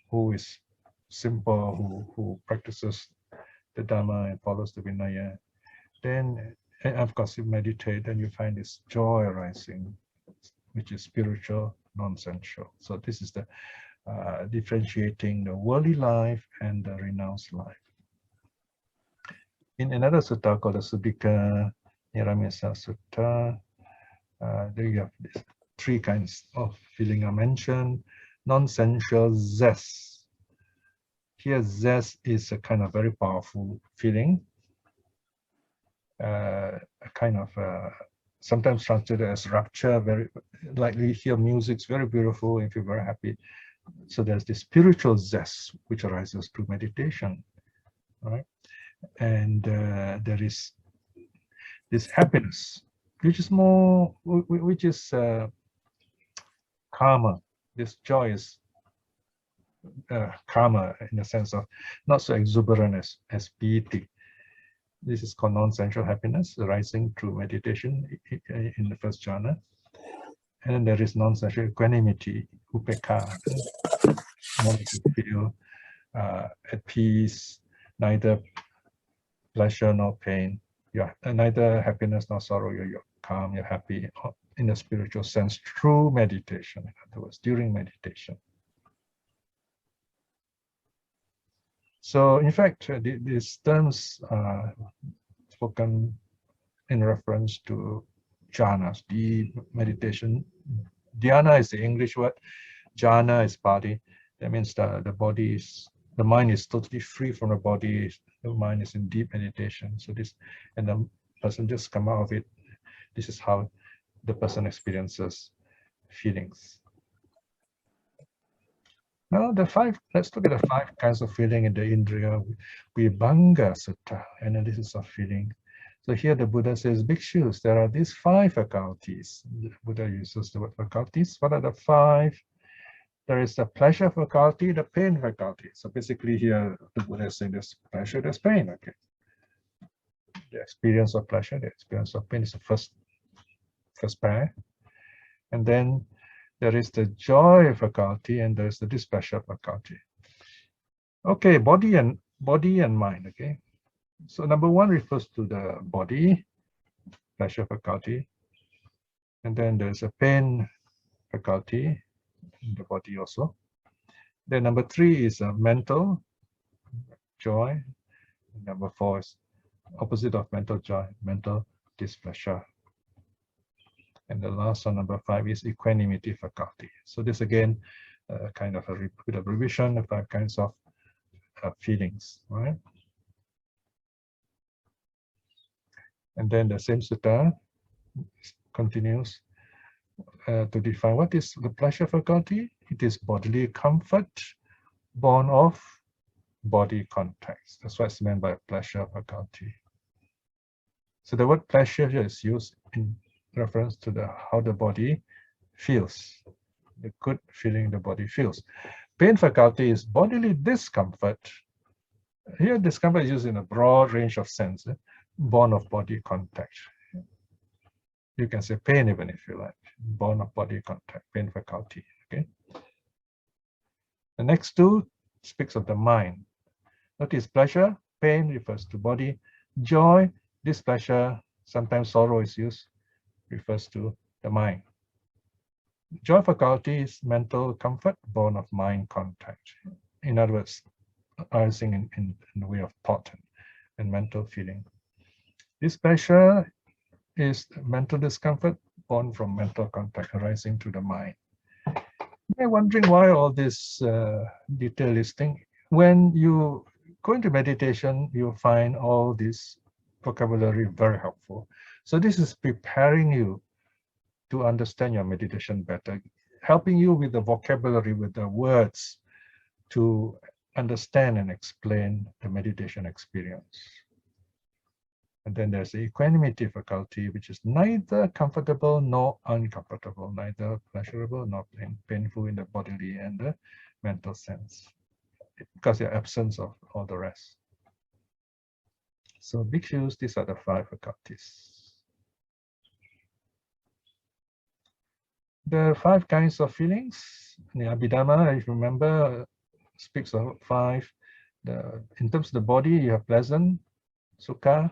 [SPEAKER 1] who is simple, who practices the Dhamma and follows the Vinaya, then, and of course, you meditate and you find this joy arising, which is spiritual, non-sensual. So this is the differentiating the worldly life and the renounced life. In another sutta called the Suddhika Niramisa Sutta, there you have these three kinds of feeling are mentioned. Non-sensual zest. Here, zest is a kind of very powerful feeling, a kind of sometimes translated as rapture. Very like we hear music's very beautiful and feel very happy. So there's this spiritual zest which arises through meditation, right? And there is this happiness, which is more, which is calmer. This joy is calmer in the sense of not so exuberant as piety. This is called non-sensual happiness arising through meditation in the first jhana. And then there is non-sensual equanimity, upekkha, to feel at peace, neither pleasure nor pain. You're neither happiness nor sorrow. You're calm, you're happy in a spiritual sense through meditation. In other words, during meditation. So, in fact, these terms are spoken in reference to jhanas, deep meditation. Dhyana is the English word. Jhana is Pali. That means the body is, the mind is totally free from the body. The mind is in deep meditation. So this, and the person just come out of it. This is how the person experiences feelings. Now let's look at the 5 kinds of feeling in the Indriya Vibhaṅga Sutta, analysis of feeling. So here the Buddha says, Bhikshus, there are these 5 faculties. The Buddha uses the word faculties. What are the 5? There is the pleasure faculty, the pain faculty. So basically here the Buddha is saying there's pleasure, there's pain. Okay. The experience of pleasure, the experience of pain is the first pair. And then there is the joy faculty and there's the displeasure faculty. Okay, body and mind. Okay. So number 1 refers to the body, pleasure faculty. And then there's a pain faculty in the body also. Then number 3 is a mental joy. Number 4 is opposite of mental joy, mental displeasure. And the last one, number 5, is equanimity faculty. So this again, kind of a bit of revision of 5 kinds of feelings, right? And then the same sutta continues to define what is the pleasure faculty. It is bodily comfort born of body contact. That's what's meant by pleasure faculty. So the word pleasure here is used in reference to how the body feels, the good feeling the body feels. Pain faculty is bodily discomfort. Here discomfort is used in a broad range of sense, born of body contact. You can say pain even if you like, born of body contact, pain faculty. Okay. The next 2 speaks of the mind. Notice pleasure, pain refers to body, joy, displeasure, sometimes sorrow is used, refers to the mind. Joy faculty is mental comfort born of mind contact. In other words, arising in the way of thought and mental feeling. Displeasure is mental discomfort born from mental contact arising to the mind. You're wondering why all this detailed listing. When you go into meditation, you'll find all this vocabulary very helpful. So this is preparing you to understand your meditation better, helping you with the vocabulary, with the words, to understand and explain the meditation experience. And then there's the Equanimity Faculty, which is neither comfortable nor uncomfortable, neither pleasurable nor painful in the bodily and the mental sense, because the absence of all the rest. So bhikshus, these are the 5 faculties. The 5 kinds of feelings, the Abhidhamma, if you remember, speaks of 5. In terms of the body, you have pleasant, sukha,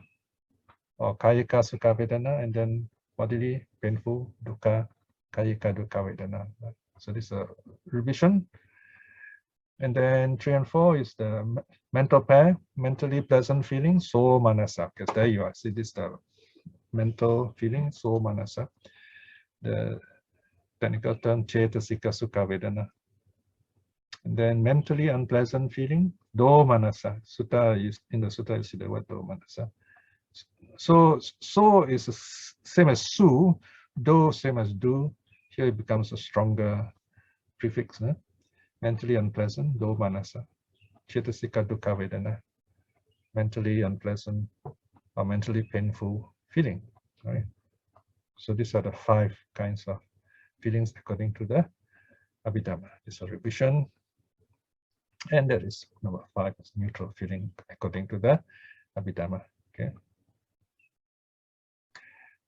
[SPEAKER 1] or kayika sukha vedana, and then bodily, painful, dukkha, kayika dukkha vedana. So this is a revision. And then 3 and 4 is the mental pair, mentally pleasant feeling, so manasa. Because there you are, see this is the mental feeling, so manasa. The technical term, cetasika sukha vedana. And then mentally unpleasant feeling, do manasa. In the sutta, you see the word do manasa. So is the same as su, do same as do. Here it becomes a stronger prefix. Mentally unpleasant, do manasa. Cetasika dukkha vedana. Mentally unpleasant or mentally painful feeling. Right? So these are the 5 kinds of feelings according to the Abhidhamma. This is a revision. And that is number 5, is neutral feeling according to the Abhidhamma. Okay.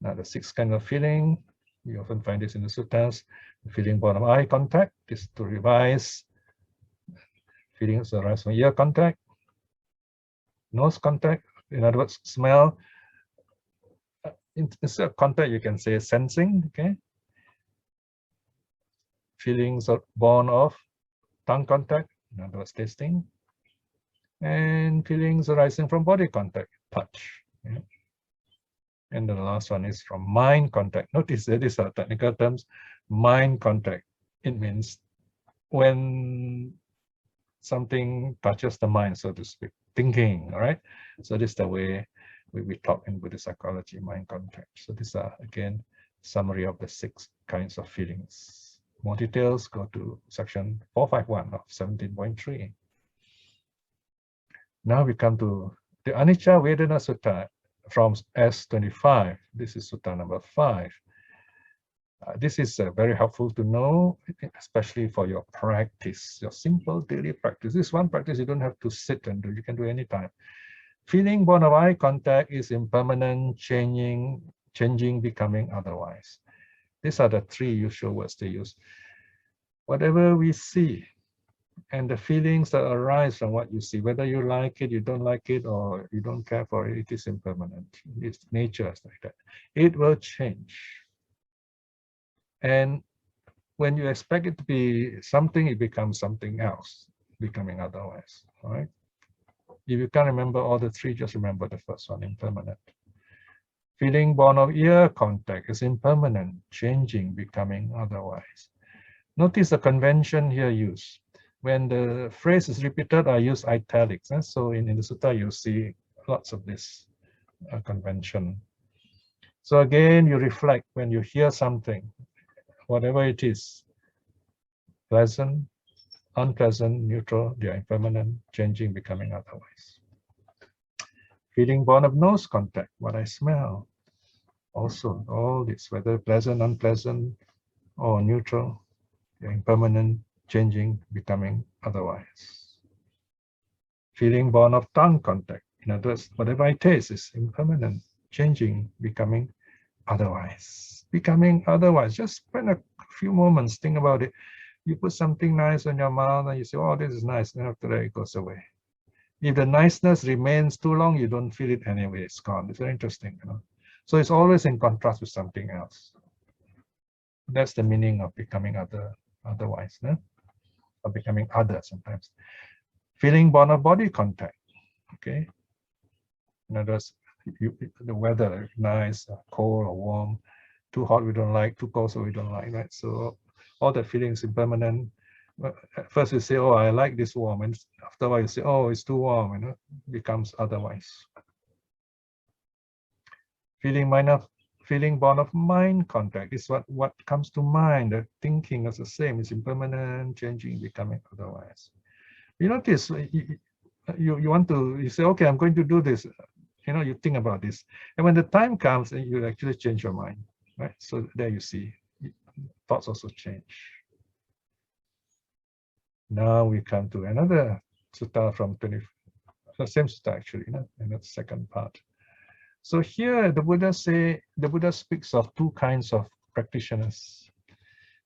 [SPEAKER 1] Now the 6th kind of feeling, we often find this in the suttas. The feeling born of eye contact, this to revise. Feelings arise from ear contact, nose contact, in other words, smell. Instead of contact, you can say sensing. Okay. Feelings are born of tongue contact, in other words, tasting. And feelings arising from body contact, touch. Yeah. And the last one is from mind contact. Notice that these are technical terms. Mind contact. It means when something touches the mind, so to speak, thinking. All right. So this is the way we talk in Buddhist psychology, mind contact. So these are, again, summary of the 6 kinds of feelings. More details, go to section 451 of 17.3. Now we come to the Anicca Vedana Sutta from S25. This is Sutta number 5. This is very helpful to know, especially for your practice, your simple daily practice. This one practice you don't have to sit and do, you can do anytime. Feeling born of eye contact is impermanent, changing, becoming otherwise. These are the 3 usual words they use. Whatever we see and the feelings that arise from what you see, whether you like it, you don't like it, or you don't care for it, it is impermanent. Its nature is like that. It will change. And when you expect it to be something, it becomes something else, becoming otherwise. All right. If you can't remember all the 3, just remember the first one, impermanent. Feeling born of ear contact is impermanent, changing, becoming otherwise. Notice the convention here used. When the phrase is repeated, I use italics. So in the sutta, you see lots of this convention. So again, you reflect when you hear something, whatever it is, pleasant, unpleasant, neutral, they are impermanent, changing, becoming otherwise. Feeling born of nose contact, what I smell. Also, all this, whether pleasant, unpleasant, or neutral, they are impermanent, changing, becoming otherwise. Feeling born of tongue contact, in other words, whatever I taste is impermanent, changing, becoming otherwise. Becoming otherwise. Just spend a few moments, think about it. You put something nice on your mouth and you say, oh, this is nice. Then after that, it goes away. If the niceness remains too long, you don't feel it anyway. It's gone. It's very interesting, So it's always in contrast with something else. That's the meaning of becoming otherwise, or becoming other sometimes. Feeling born of body contact. Okay. In other words, the weather is nice, cold or warm, too hot we don't like, too cold so we don't like, right? So all the feelings impermanent. At first you say, oh, I like this warm, and after a while you say, oh, it's too warm, becomes otherwise. Feeling feeling born of mind contact. It's what comes to mind. The thinking is the same. It's impermanent, changing, becoming otherwise. You notice you want to, you say, okay, I'm going to do this. You think about this. And when the time comes, you actually change your mind, right? So there you see, thoughts also change. Now we come to another sutta from the same sutta actually, and that's the second part. So here the Buddha speaks of two kinds of practitioners.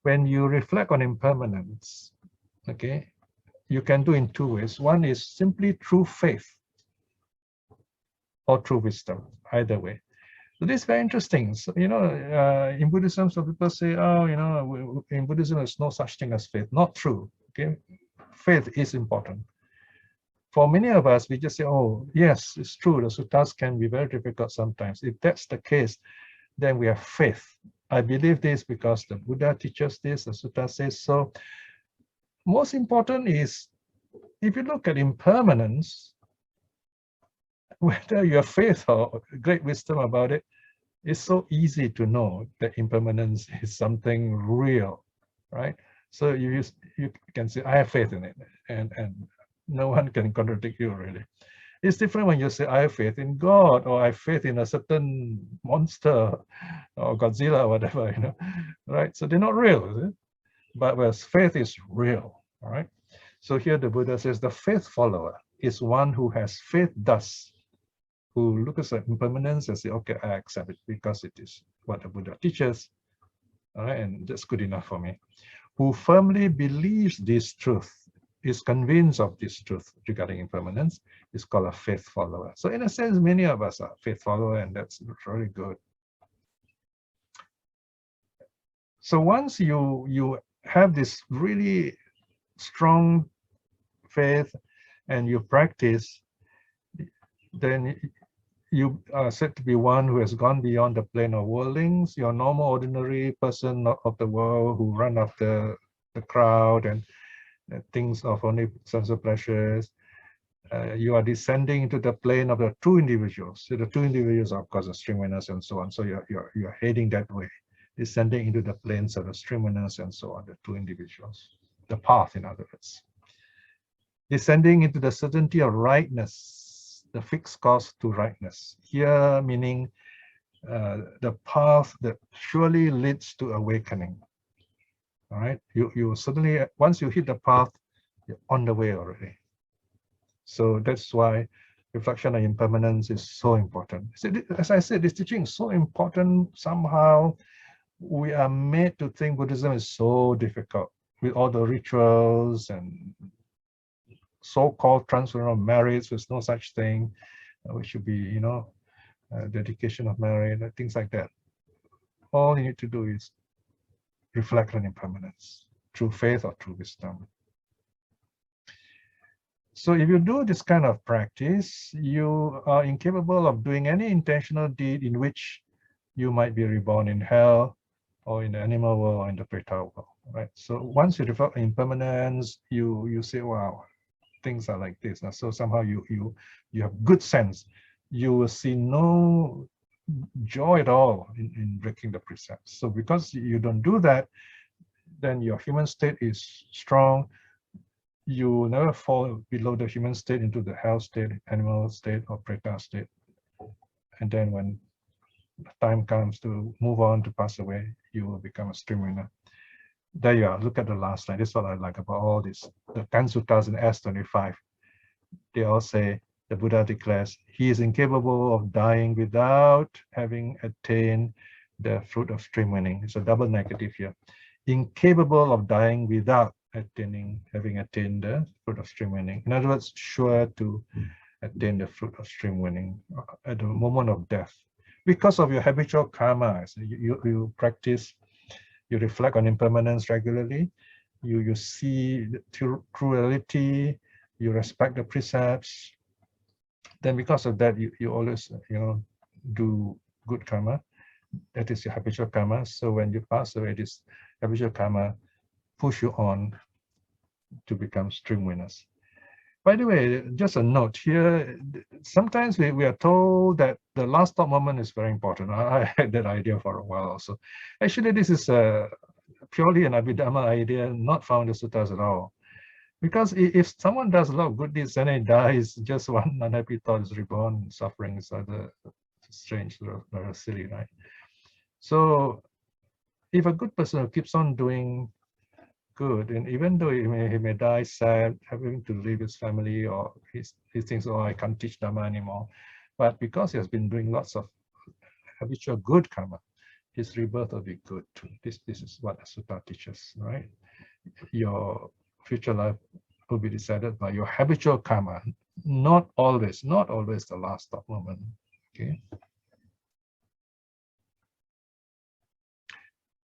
[SPEAKER 1] When you reflect on impermanence, okay, you can do in two ways. One is simply through faith or through wisdom, either way. So this is very interesting. So, in Buddhism, some people say, oh, in Buddhism, there's no such thing as faith. Not true, okay? Faith is important. For many of us, we just say, oh, yes, it's true. The suttas can be very difficult sometimes. If that's the case, then we have faith. I believe this because the Buddha teaches this, the sutta says so. Most important is, if you look at impermanence, whether you have faith or great wisdom about it, it's so easy to know that impermanence is something real, right? So you can say, I have faith in it, and no one can contradict you, really. It's different when you say, I have faith in God, or I have faith in a certain monster, or Godzilla, or whatever, right? So they're not real, is it? But whereas faith is real, all right? So here the Buddha says, the faith follower is one who has faith thus, who looks at impermanence and say, okay, I accept it because it is what the Buddha teaches, all right, and that's good enough for me. Who firmly believes this truth, is convinced of this truth regarding impermanence, is called a faith follower. So in a sense, many of us are faith follower, and that's very good. So once you have this really strong faith and you practice, then you are said to be one who has gone beyond the plane of worldlings, your normal, ordinary person of the world who run after the crowd and things of only sense of pleasures. You are descending into the plane of the true individuals. So the true individuals are, of course, the stream winners and so on. So you're heading that way, descending into the planes of the stream winners and so on, the true individuals. The path, in other words. Descending into the certainty of rightness, the fixed course to rightness. Here meaning the path that surely leads to awakening. All right, you suddenly, once you hit the path, you're on the way already. So that's why reflection on impermanence is so important. So as I said, this teaching is so important. Somehow we are made to think Buddhism is so difficult with all the rituals and so-called transcendental merits. There's no such thing. We should be, dedication of merit, things like that. All you need to do is reflect on impermanence through faith or through wisdom. So if you do this kind of practice, you are incapable of doing any intentional deed in which you might be reborn in hell or in the animal world or in the preta world, right? So once you reflect on impermanence, you say, wow, things are like this. So somehow you have good sense. You will see no joy at all in breaking the precepts. So because you don't do that, then your human state is strong. You never fall below the human state into the hell state, animal state, or preta state. And then when time comes to move on, to pass away, you will become a stream winner. There you are. Look at the last line. This is what I like about all this. The 10 suttas in S25. They all say, the Buddha declares, he is incapable of dying without having attained the fruit of stream winning. It's a double negative here. Incapable of dying without having attained the fruit of stream winning. In other words, sure to attain the fruit of stream winning at the moment of death. Because of your habitual karma, so you practice, you reflect on impermanence regularly, you see the true reality, you respect the precepts, then because of that, you always do good karma. That is your habitual karma. So when you pass away, this habitual karma push you on to become stream winners. By the way, just a note here, sometimes we are told that the last stop moment is very important. I had that idea for a while also. Actually, this is purely an Abhidhamma idea, not found in suttas at all. Because if someone does a lot of good deeds and he dies, just one unhappy thought is reborn, suffering is rather strange, rather silly, right? So if a good person keeps on doing good, and even though he may die sad, having to leave his family, or he thinks, oh, I can't teach Dhamma anymore, but because he has been doing lots of habitual good karma, his rebirth will be good too. This is what the Sutta teaches, right? Your future life will be decided by your habitual karma, not always the last stop moment. Okay.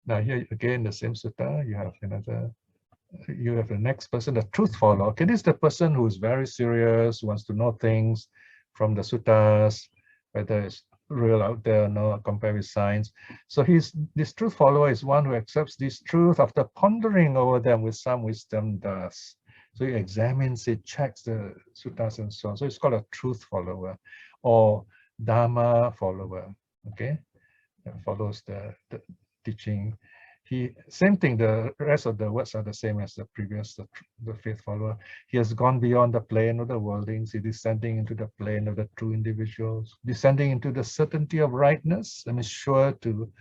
[SPEAKER 1] Now here again, the same sutta, you have the next person, the truth follower. Okay, this is the person who is very serious, wants to know things from the suttas, whether it's real out there or not, compare with science. So this truth follower is one who accepts this truth after pondering over them with some wisdom does. So he examines it, checks the suttas and so on. So it's called a truth follower or Dharma follower. Okay, that follows the teaching. Same thing, the rest of the words are the same as the previous, the faith follower. He has gone beyond the plane of the worldlings. He is descending into the plane of the true individuals, descending into the certainty of rightness, and is sure to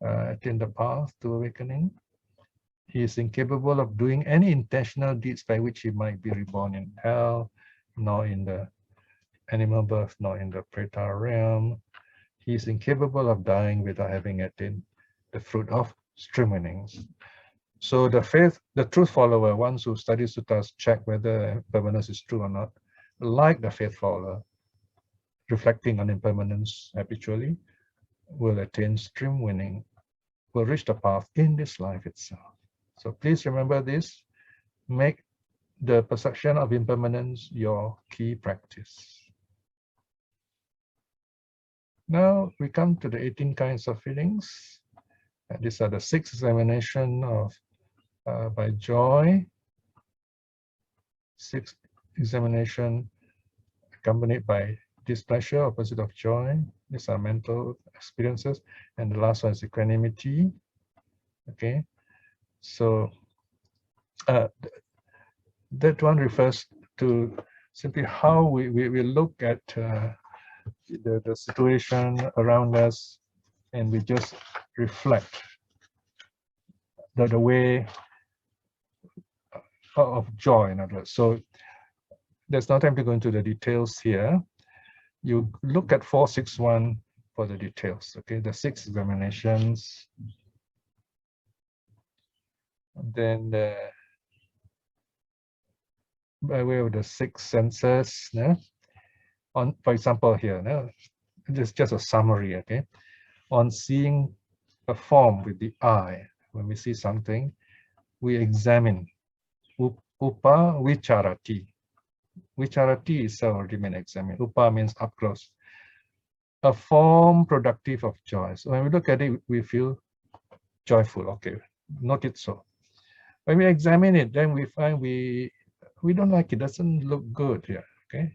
[SPEAKER 1] attain the path to awakening. He is incapable of doing any intentional deeds by which he might be reborn in hell, nor in the animal birth, nor in the preta realm. He is incapable of dying without having attained the fruit of stream winnings. So the truth follower, ones who study suttas, check whether impermanence is true or not, like the faith follower, reflecting on impermanence habitually, will attain stream winning, will reach the path in this life itself. So please remember this, make the perception of impermanence your key practice. Now we come to the 18 kinds of feelings. And these are the 6 examination of by joy, 6 examination accompanied by displeasure, opposite of joy. These are mental experiences. And the last one is equanimity. Okay, so that one refers to simply how we look at the situation around us, and we just reflect the way of joy, in other words. So there's no time to go into the details here. You look at 461 for the details. Okay, the 6 examinations. And then by way of the 6 senses, on, for example, here, this is just a summary. Okay, on seeing a form with the eye, when we see something, we examine. Upa vicharati. Vicharati is already been examined. Upa means up close. A form productive of joy. So when we look at it, we feel joyful. Okay, note it so. When we examine it, then we find we don't like it. Doesn't look good here. Okay,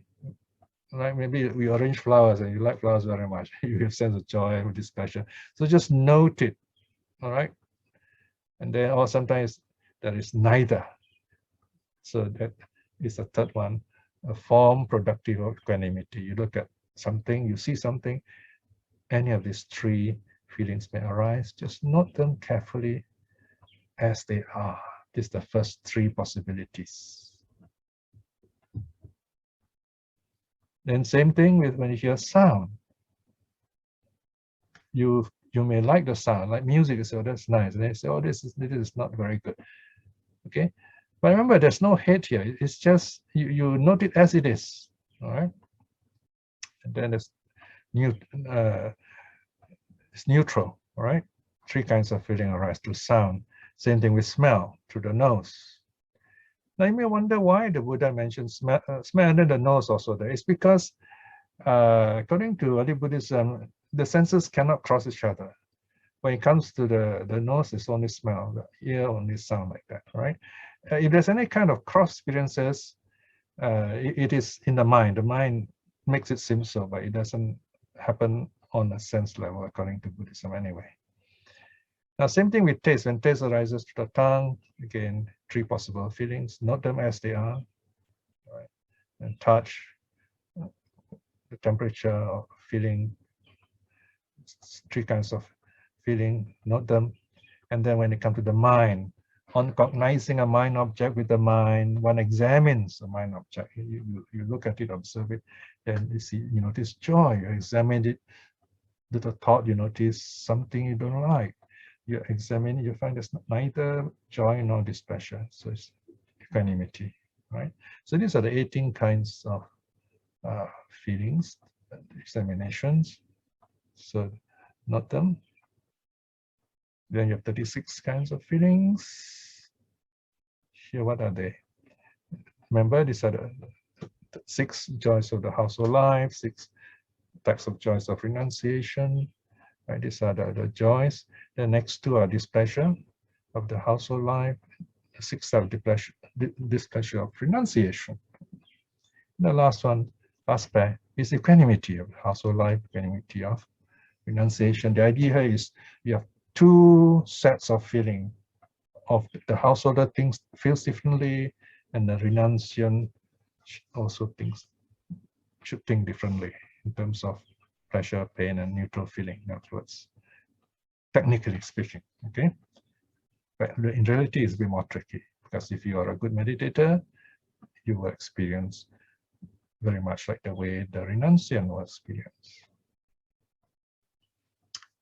[SPEAKER 1] like maybe we arrange flowers and you like flowers very much. You have sense of joy or displeasure. So just note it. All right, and then or sometimes there is neither. So that is the third one, a form productive of equanimity. You look at something, you see something, any of these 3 feelings may arise. Just note them carefully as they are. This is the first 3 possibilities. Then same thing with when you hear sound. You may like the sound, like music, you say, oh, that's nice. And then you say, oh, this is not very good. Okay. But remember, there's no hate here. It's just you note it as it is. All right. And then it's neutral. All right. 3 kinds of feeling arise through sound. Same thing with smell, through the nose. Now you may wonder why the Buddha mentions smell under the nose also there. It's because according to early Buddhism, the senses cannot cross each other. When it comes to the nose, it's only smell, the ear only sound, like that, right? If there's any kind of cross experiences, it is in the mind. The mind makes it seem so, but it doesn't happen on a sense level according to Buddhism anyway. Now, same thing with taste. When taste arises to the tongue, again, three possible feelings. Note them as they are. Right? And touch, the temperature of feeling, three kinds of feeling, note them. And then when it comes to the mind, on cognizing a mind object with the mind, one examines a mind object. You look at it, observe it, then you notice joy. You examine it, little thought, you notice something you don't like. You examine it, you find there's neither joy nor displeasure. So it's equanimity, right? So these are the 18 kinds of feelings, examinations. So note them. Then you have 36 kinds of feelings. Here, what are they? Remember, these are the 6 joys of the household life, 6 types of joys of renunciation. Right? These are the joys. The next 2 are displeasure of the household life. The 6 are displeasure of renunciation. The last one, last pair, is equanimity of the household life, equanimity of renunciation. The idea here is you have 2 sets of feeling. Of the householder feels differently, and the renunciant also should think differently in terms of pleasure, pain, and neutral feeling. In other words, technically speaking, okay? But in reality, it's a bit more tricky, because if you are a good meditator, you will experience very much like the way the renunciant will experience.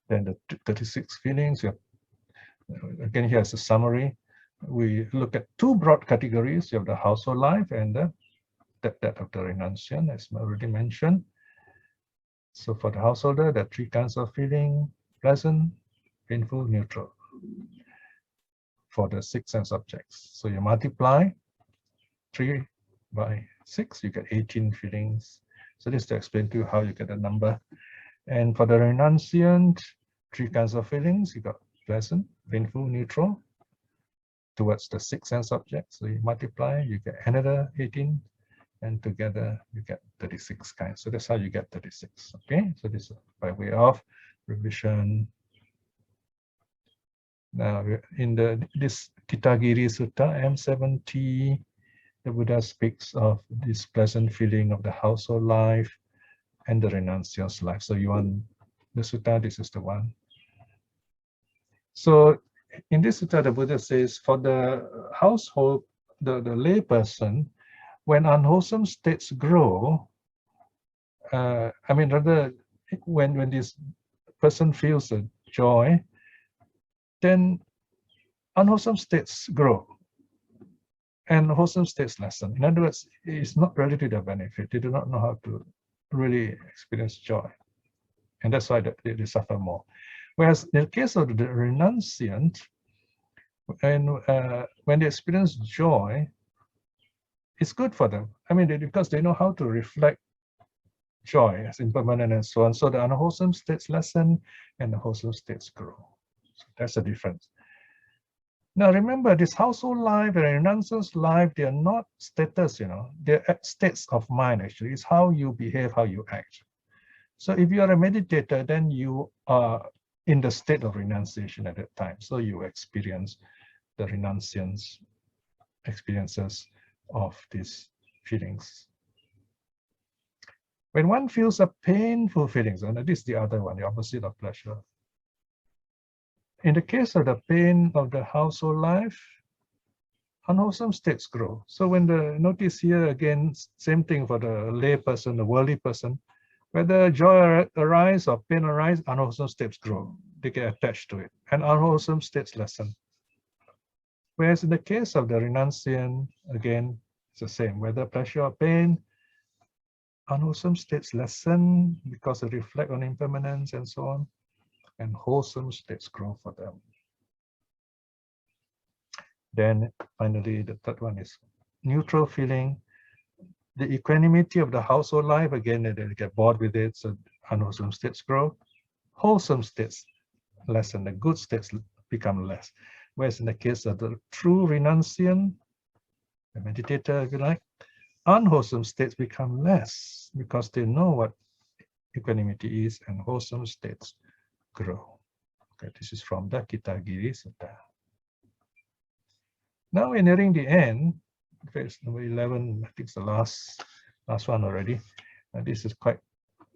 [SPEAKER 1] Then the 36 feelings, again, here's a summary. We look at 2 broad categories. You have the household life and that of the renunciant, as I already mentioned. So for the householder, there are 3 kinds of feeling: pleasant, painful, neutral, for the 6 sense objects. So you multiply 3 by 6, you get 18 feelings. So this is to explain to you how you get the number. And for the renunciant, 3 kinds of feelings. You got pleasant, painful, neutral, towards the 6 sense objects. So you multiply, you get another 18, and together you get 36 kinds. So that's how you get 36. Okay, so this is by way of revision. Now, in this Kitagiri Sutta, M70, the Buddha speaks of this pleasant feeling of the household life and the renunciant's life. So you want the sutta, this is the one. So in this sutta, the Buddha says, for the household, the lay person, when unwholesome states grow, rather, when this person feels a joy, then unwholesome states grow and wholesome states lessen. In other words, it's not really to their benefit. They do not know how to really experience joy. And that's why they suffer more. Whereas in the case of the renunciant, and when they experience joy, it's good for them. Because they know how to reflect joy as impermanent and so on. So the unwholesome states lessen and the wholesome states grow. So that's the difference. Now remember, this household life and renunciant's life, they are not status, they're states of mind actually. It's how you behave, how you act. So if you are a meditator, then you are in the state of renunciation at that time. So you experience the renunciant's experiences of these feelings. When one feels a painful feeling, and this is the other one, the opposite of pleasure. In the case of the pain of the household life, unwholesome states grow. So when notice here again, same thing for the lay person, the worldly person, whether joy arise or pain arise, unwholesome states grow. They get attached to it, and unwholesome states lessen. Whereas in the case of the renunciant, again, it's the same. Whether pleasure or pain, unwholesome states lessen because they reflect on impermanence and so on, and wholesome states grow for them. Then finally, the third one is neutral feeling. The equanimity of the household life, again, they get bored with it, so unwholesome states grow. Wholesome states lessen, the good states become less. Whereas in the case of the true renunciant, the meditator, if you like, unwholesome states become less because they know what equanimity is, and wholesome states grow. Okay, this is from the Kitagiri Sutta. Now we're nearing the end. Verse number 11, I think it's the last one already. This is quite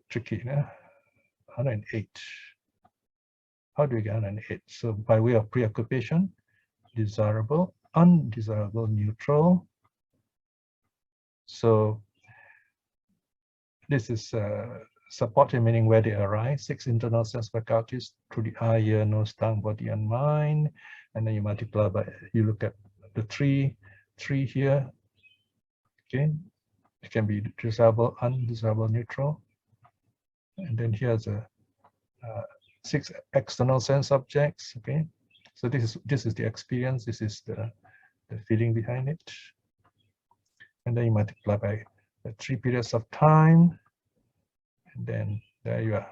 [SPEAKER 1] tricky. 108. How do we get 108? So by way of preoccupation, desirable, undesirable, neutral. So this is supported, meaning where they arise. 6 internal sense faculties through the eye, ear, nose, tongue, body, and mind. And then you multiply by, you look at the three here. Okay, it can be desirable, undesirable, neutral. And then here's a 6 external sense objects. Okay, so this is the experience. This is the feeling behind it. And then you multiply by the 3 periods of time. And then there you are.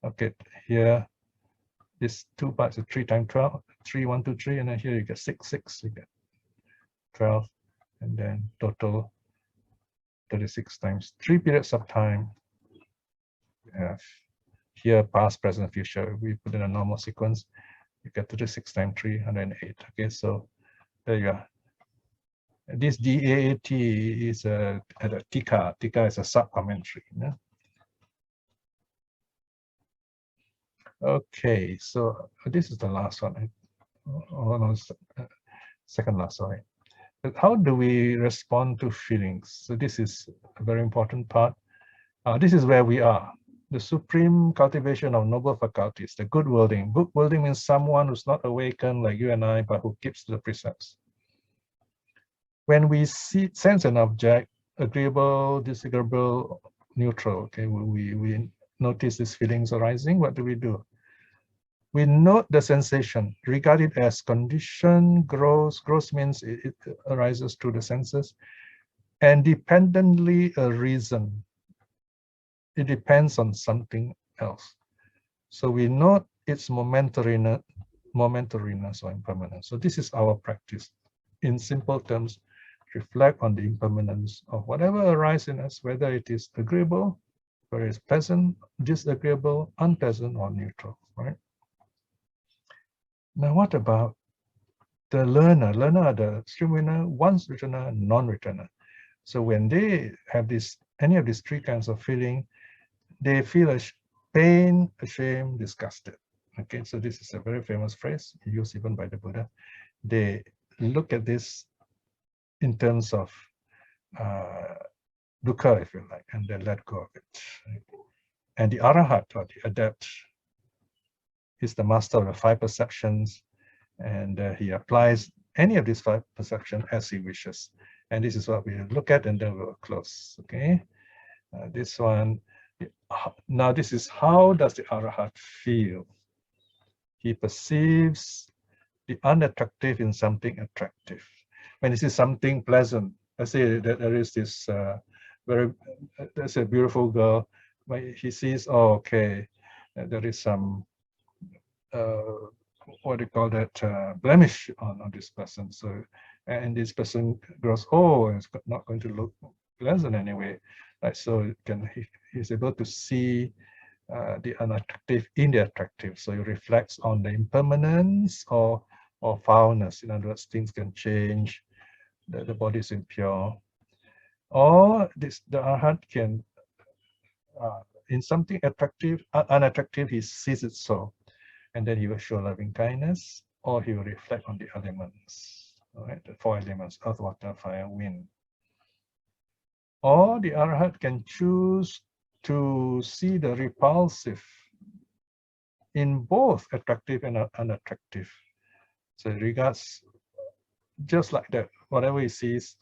[SPEAKER 1] Okay, here, this 2 parts are 3 times 12, 3, 1, 2, 3, and then here you get 6, 6, you get 12, and then total 36 times 3 periods of time. We have here past, present, future. We put in a normal sequence, you get 36 times 3, 108. Okay, so there you are. This DAAT is a Tika. Tika is a sub-commentary. Okay, so this is the last one. Oh, no, second last, sorry. But how do we respond to feelings? So this is a very important part. This is where we are. The supreme cultivation of noble faculties, the good worlding. Good worlding means someone who's not awakened like you and I, but who keeps the precepts. When we sense an object, agreeable, disagreeable, neutral, okay, we notice these feelings arising, what do? We note the sensation, regard it as condition, gross means it arises through the senses, and dependently a reason. It depends on something else. So we note its momentariness or impermanence. So this is our practice. In simple terms, reflect on the impermanence of whatever arises in us, whether it is agreeable, whether it's pleasant, disagreeable, unpleasant, or neutral, right? Now, what about the learner? Learner are the stream winner, once returner, non-returner. So when they have any of these 3 kinds of feeling, they feel pain, ashamed, disgusted. Okay, so this is a very famous phrase used even by the Buddha. They look at this in terms of dukkha, if you like, and they let go of it. Right? And the arahat, or the adept, is the master of the 5 perceptions, and he applies any of these 5 perceptions as he wishes. And this is what we look at, and then we'll close. Okay, this one. Now, this is how does the arahat feel? He perceives the unattractive in something attractive. When he sees something pleasant, let's say that there is this there's a beautiful girl, when he sees, oh, okay, there is some what do you call that, blemish on this person. So, and this person grows, oh, it's not going to look pleasant anyway. Right? So he's able to see the unattractive in the attractive. So he reflects on the impermanence or foulness. In other words, things can change, the body is impure. Or the arhat can, in something attractive, unattractive, he sees it so. And then he will show loving kindness, or he will reflect on the elements, right? The 4 elements, earth, water, fire, wind. Or the arahat can choose to see the repulsive in both attractive and unattractive. So it regards just like that, whatever he sees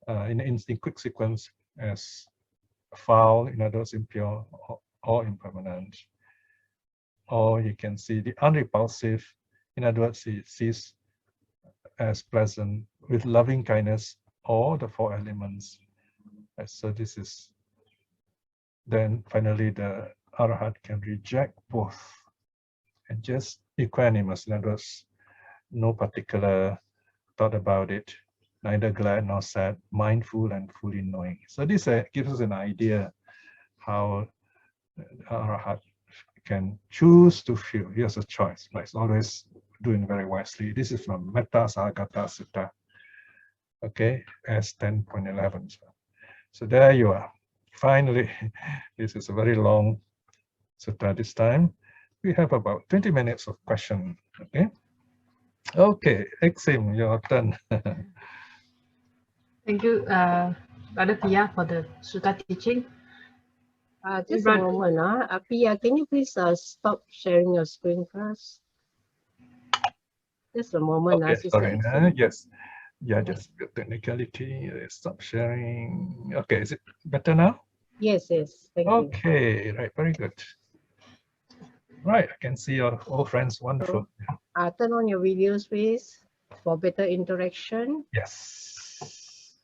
[SPEAKER 1] in quick sequence as foul, in other words, impure or impermanent. Or you can see the unrepulsive, in other words, he sees as pleasant with loving kindness or the 4 elements. So this is, then finally the arahat can reject both and just equanimous, in other words, no particular thought about it, neither glad nor sad, mindful and fully knowing. So this gives us an idea how our heart can choose to feel. Here's a choice, like it's always doing very wisely. This is from Metta Sahagata Sutta, okay, as 10.11. So there you are. Finally, this is a very long sutta this time. We have about 20 minutes of question, okay? Okay, Exim, your turn.
[SPEAKER 3] Thank you, Brother Piya, for the Sutta teaching.
[SPEAKER 2] Just a moment. Piya, can you please stop sharing your screen first? Just a moment.
[SPEAKER 1] Okay, sorry. Yes. Yeah, just technicality. Stop sharing. Okay, is it better now?
[SPEAKER 2] Yes, yes. Thank you.
[SPEAKER 1] Okay, right, very good. Right, I can see your old friends. Wonderful.
[SPEAKER 2] So, turn on your videos, please, for better interaction.
[SPEAKER 1] Yes.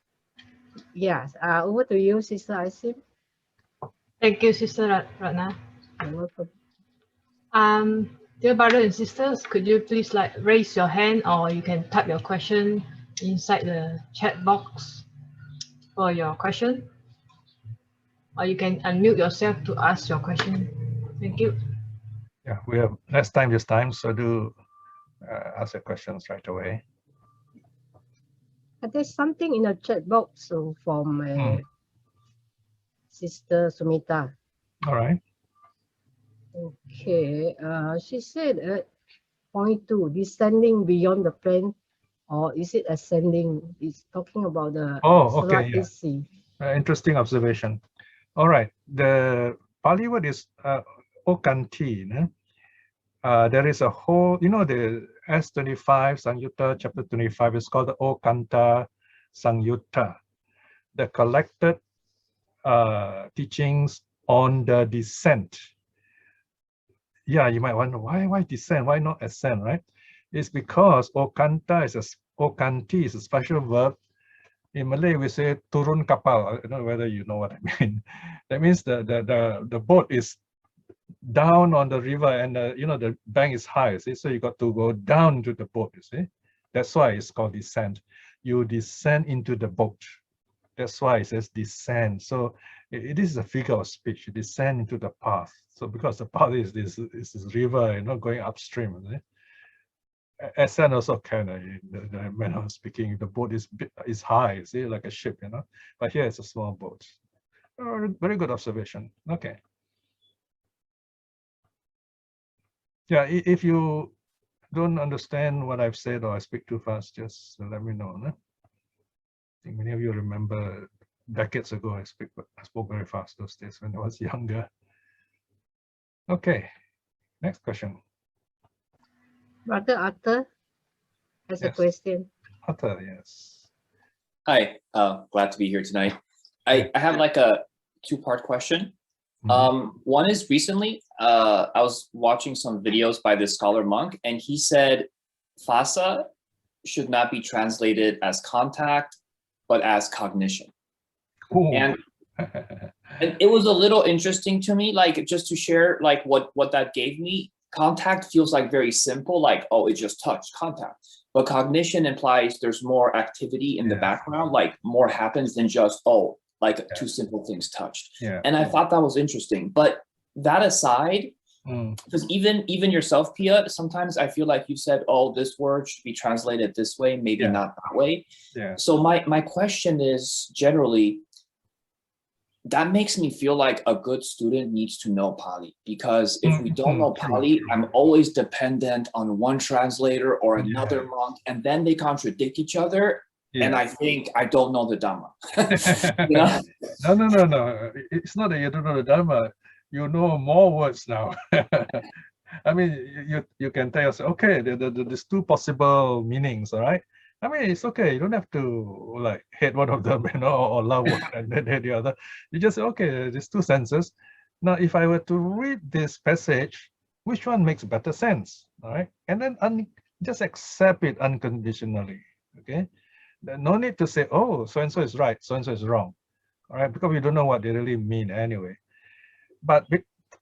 [SPEAKER 2] Yes. Over to you, Sister Isim.
[SPEAKER 3] Thank you, Sister Ratna.
[SPEAKER 2] You're welcome.
[SPEAKER 3] Dear brothers and sisters, could you please raise your hand, or you can type your question inside the chat box for your question, or you can unmute yourself to ask your question. Thank you.
[SPEAKER 1] Yeah, we have less time this time, so do ask your questions right away.
[SPEAKER 2] There's something in the chat box from Sister Sumita.
[SPEAKER 1] All right.
[SPEAKER 2] Okay. She said point 2, descending beyond the plane, or is it ascending? It's talking about the
[SPEAKER 1] okay,
[SPEAKER 2] yeah.
[SPEAKER 1] Interesting observation. All right. The Pali word is okanti. There is a whole, the S25 Sangyutta, chapter 25 is called the Okanta Sangyutta, the collected teachings on the descent. Yeah, you might wonder why descend, why not ascend, right? It's because Okanti is a special verb. In Malay, we say turun kapal. I don't know whether you know what I mean. That means the boat is down on the river, and the bank is high. See? So you got to go down to the boat. You see, that's why it's called descent. You descend into the boat. That's why it says descend. So it is a figure of speech. You descend into the path. So because the path is this river, going upstream. See? Ascend also can. When I'm speaking, the boat is high. See, like a ship. But here it's a small boat. Very good observation. Okay. Yeah, if you don't understand what I've said or I speak too fast, just let me know. No? I think many of you remember decades ago I spoke very fast those days when I was younger. Okay, next question.
[SPEAKER 2] Brother Arthur has a question.
[SPEAKER 1] Arthur, yes.
[SPEAKER 4] Hi, glad to be here tonight. I have like a two-part question. One is recently, I was watching some videos by this scholar monk, and he said phassa should not be translated as contact, but as cognition. And it was a little interesting to me, like just to share like what that gave me. Contact feels like very simple, like, oh, it just touched, contact. But cognition implies there's more activity in the background, like more happens than just, oh, like two simple things touched. And I thought that was interesting. But that aside, because even yourself, Piya, sometimes I feel like you said, oh, this word should be translated this way, maybe not that way. So my question is generally, that makes me feel like a good student needs to know Pali, because if we don't know Pali, I'm always dependent on one translator or another monk, and then they contradict each other. And I think I don't know the Dhamma.
[SPEAKER 1] No. It's not that you don't know the Dhamma. You know more words now. I mean, you can tell yourself, okay, there's two possible meanings, all right? I mean, it's okay. You don't have to like hate one of them, or love one and then hate the other. You just say, okay, there's two senses. Now, if I were to read this passage, which one makes better sense, all right? And then just accept it unconditionally, okay? No need to say, oh, so-and-so is right, so-and-so is wrong, all right? Because we don't know what they really mean anyway. But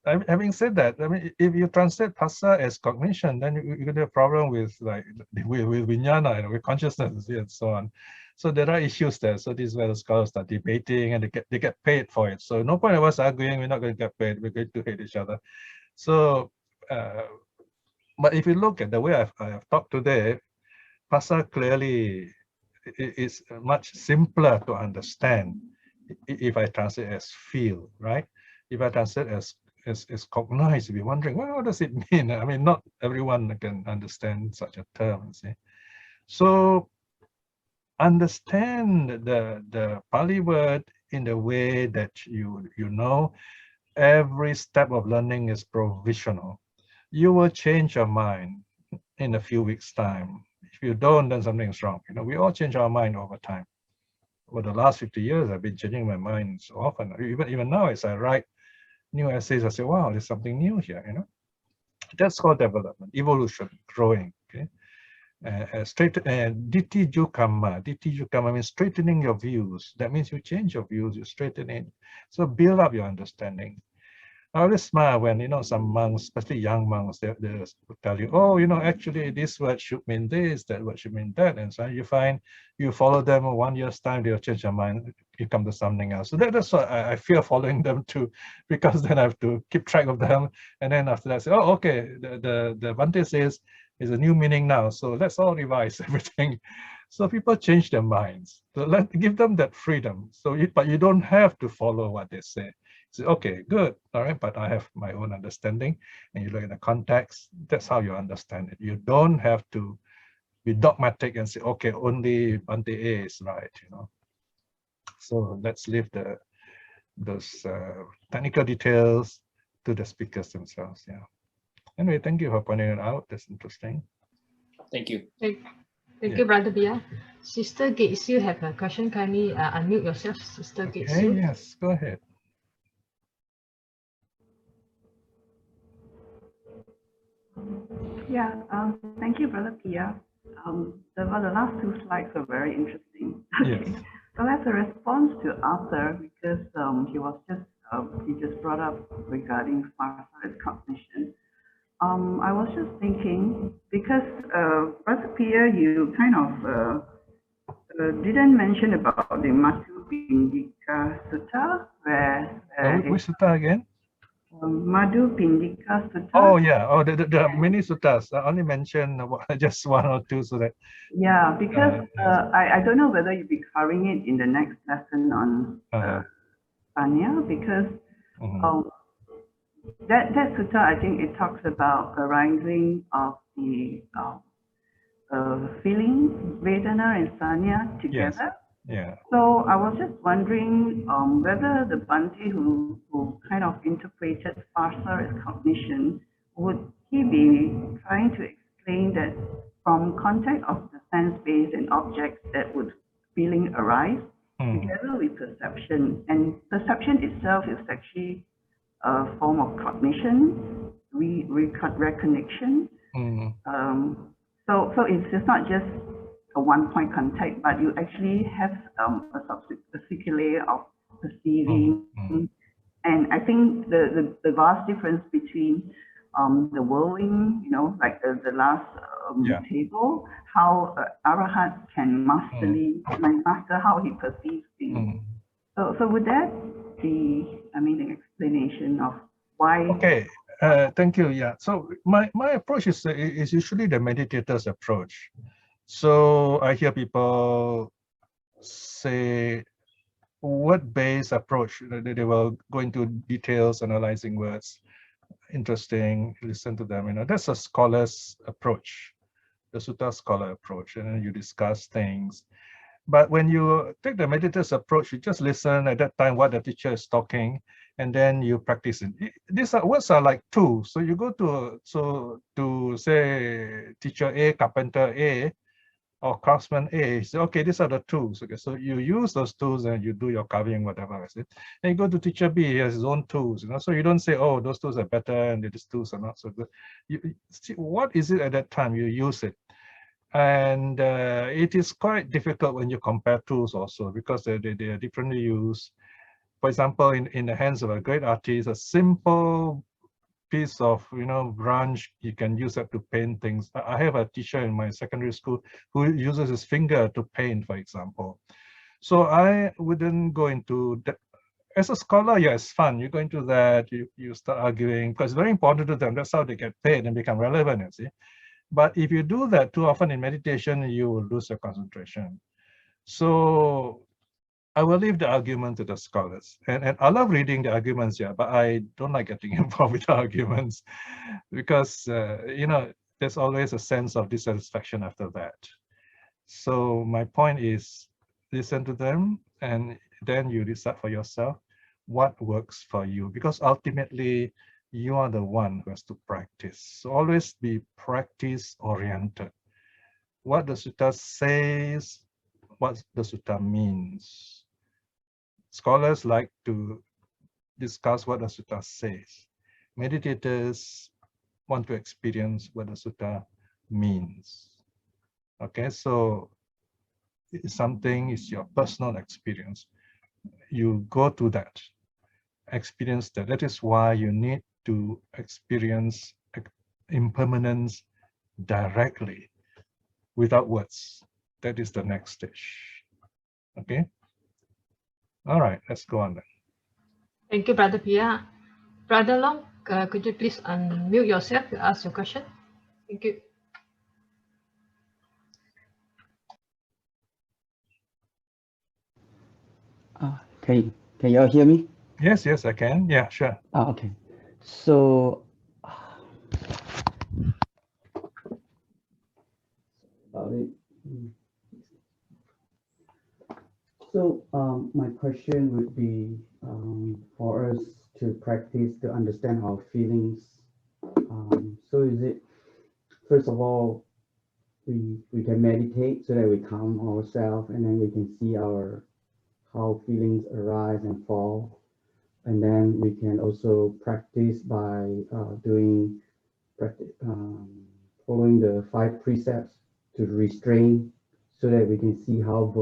[SPEAKER 1] having said that, I mean, if you translate phassa as cognition, then you're going to have a problem with with vijnana, with consciousness and so on. So there are issues there. So this is where the scholars start debating, and they get paid for it. So no point of us arguing. We're not going to get paid. We're going to hate each other. So, but if you look at the way I have talked today, Pasa clearly is much simpler to understand if I translate as feel, right? If I translate as cognize, you'll be wondering, well, what does it mean? I mean, not everyone can understand such a term, see? So understand the Pali word in the way that you know every step of learning is provisional. You will change your mind in a few weeks' time. If you don't, then something's wrong. You know, we all change our mind over time. Over the last 50 years, I've been changing my mind so often. Even now, as I write new essays, I say, wow, there's something new here, you know. That's called development, evolution, growing, okay? Ditti Jukama means straightening your views. That means you change your views, you straighten it. So build up your understanding. I always smile when, you know, some monks, especially young monks, they tell you, oh, you know, actually this word should mean this, that word should mean that. And so you find you follow them 1 year's time, they'll change their mind, you come to something else. So that's what I fear following them too, because then I have to keep track of them. And then after that, I say, oh, okay, the Bhante says is a new meaning now. So let's all revise everything. So people change their minds. So give them that freedom. So, but you don't have to follow what they say. So, okay, good, all right, but I have my own understanding, and you look at the context, that's how you understand it. You don't have to be dogmatic and say, okay, only Bhante A is right, you know. So let's leave those technical details to the speakers themselves, yeah. Anyway, thank you for pointing it out, that's interesting.
[SPEAKER 4] Thank you.
[SPEAKER 3] Thank you, Brother Piya. Sister Gates, you have a question. Kindly unmute yourself, Sister Gates.
[SPEAKER 1] Okay, yes, go ahead.
[SPEAKER 5] Yeah, thank you, Brother Piya. The last two slides were very interesting.
[SPEAKER 1] Yes.
[SPEAKER 5] So as a response to Arthur, because he just brought up regarding farsighted cognition. I was just thinking, because Brother Piya, you kind of didn't mention about the Madhu Pindika Sutta, where
[SPEAKER 1] Which sutta again?
[SPEAKER 5] Madhu Pindika Sutta.
[SPEAKER 1] Oh yeah, oh there are many suttas. I only mentioned just one or two so that.
[SPEAKER 5] Yeah, because I don't know whether you'll be covering it in the next lesson on Sanya, because that sutta, I think it talks about arising of the feelings, Vedanā and Sanya together.
[SPEAKER 1] Yes. Yeah.
[SPEAKER 5] So I was just wondering whether the Bhante who kind of interpreted farsa as cognition, would he be trying to explain that from contact of the sense-based and objects that would feeling arise together with perception, and perception itself is actually a form of cognition, reconnection. So it's not just a one-point contact, but you actually have a subsequent layer of perceiving. And I think the vast difference between the whirling, you know, like the last table, how Arahat can master how he perceives things. So would that be, I mean, an explanation of why?
[SPEAKER 1] Okay, thank you. Yeah. So my approach is usually the meditator's approach. So I hear people say word-based approach. They will go into details, analyzing words. Interesting. Listen to them. You know, that's a scholar's approach, the Sutta scholar approach, and then you discuss things. But when you take the meditator's approach, you just listen at that time what the teacher is talking, and then you practice it. These words are like tools. So you go to say teacher A, carpenter A, or craftsman A, say, okay, these are the tools. Okay, so you use those tools and you do your carving, whatever. And you go to teacher B, he has his own tools. You know, so you don't say, oh, those tools are better and these tools are not so good. You see, what is it at that time? You use it. And it is quite difficult when you compare tools also, because they are differently used. For example, in the hands of a great artist, a simple piece of, branch, you can use that to paint things. I have a teacher in my secondary school who uses his finger to paint, for example. So I wouldn't go into that. As a scholar, yeah, it's fun. You go into that, you start arguing, because it's very important to them. That's how they get paid and become relevant, you see. But if you do that too often in meditation, you will lose your concentration. So I will leave the argument to the scholars. And I love reading the arguments, yeah, but I don't like getting involved with the arguments because, there's always a sense of dissatisfaction after that. So my point is, listen to them and then you decide for yourself what works for you, because ultimately you are the one who has to practice. So always be practice oriented. What the sutta says, what the sutta means. Scholars like to discuss what the sutta says. Meditators want to experience what the sutta means. Okay, so something is your personal experience. You go to that, experience that. That is why you need to experience impermanence directly, without words. That is the next stage. Okay. All right, let's go on then.
[SPEAKER 3] Thank you, Brother Piya. Brother Long, could you please unmute yourself to ask your question? Thank you.
[SPEAKER 6] Can you all hear me?
[SPEAKER 1] Yes, I can. Yeah, sure.
[SPEAKER 6] Okay. So, my question would be for us to practice to understand our feelings. So is it, first of all, we can meditate so that we calm ourselves and then we can see how feelings arise and fall. And then we can also practice by following the 5 precepts to restrain, so that we can see how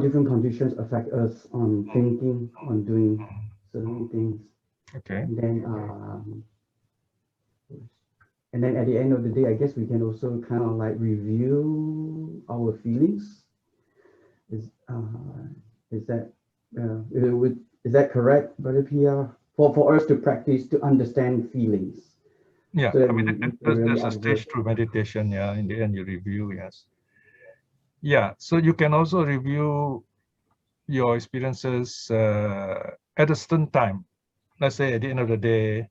[SPEAKER 6] different conditions affect us on thinking, on doing certain things.
[SPEAKER 1] Okay.
[SPEAKER 6] And then at the end of the day, I guess we can also kind of like review our feelings. Is that correct, Brother Piya? For us to practice to understand feelings.
[SPEAKER 1] Yeah,
[SPEAKER 6] So
[SPEAKER 1] I mean, there's a stage through meditation. Yeah, in the end you review. Yes. Yeah, so you can also review your experiences at a certain time. Let's say at the end of the day,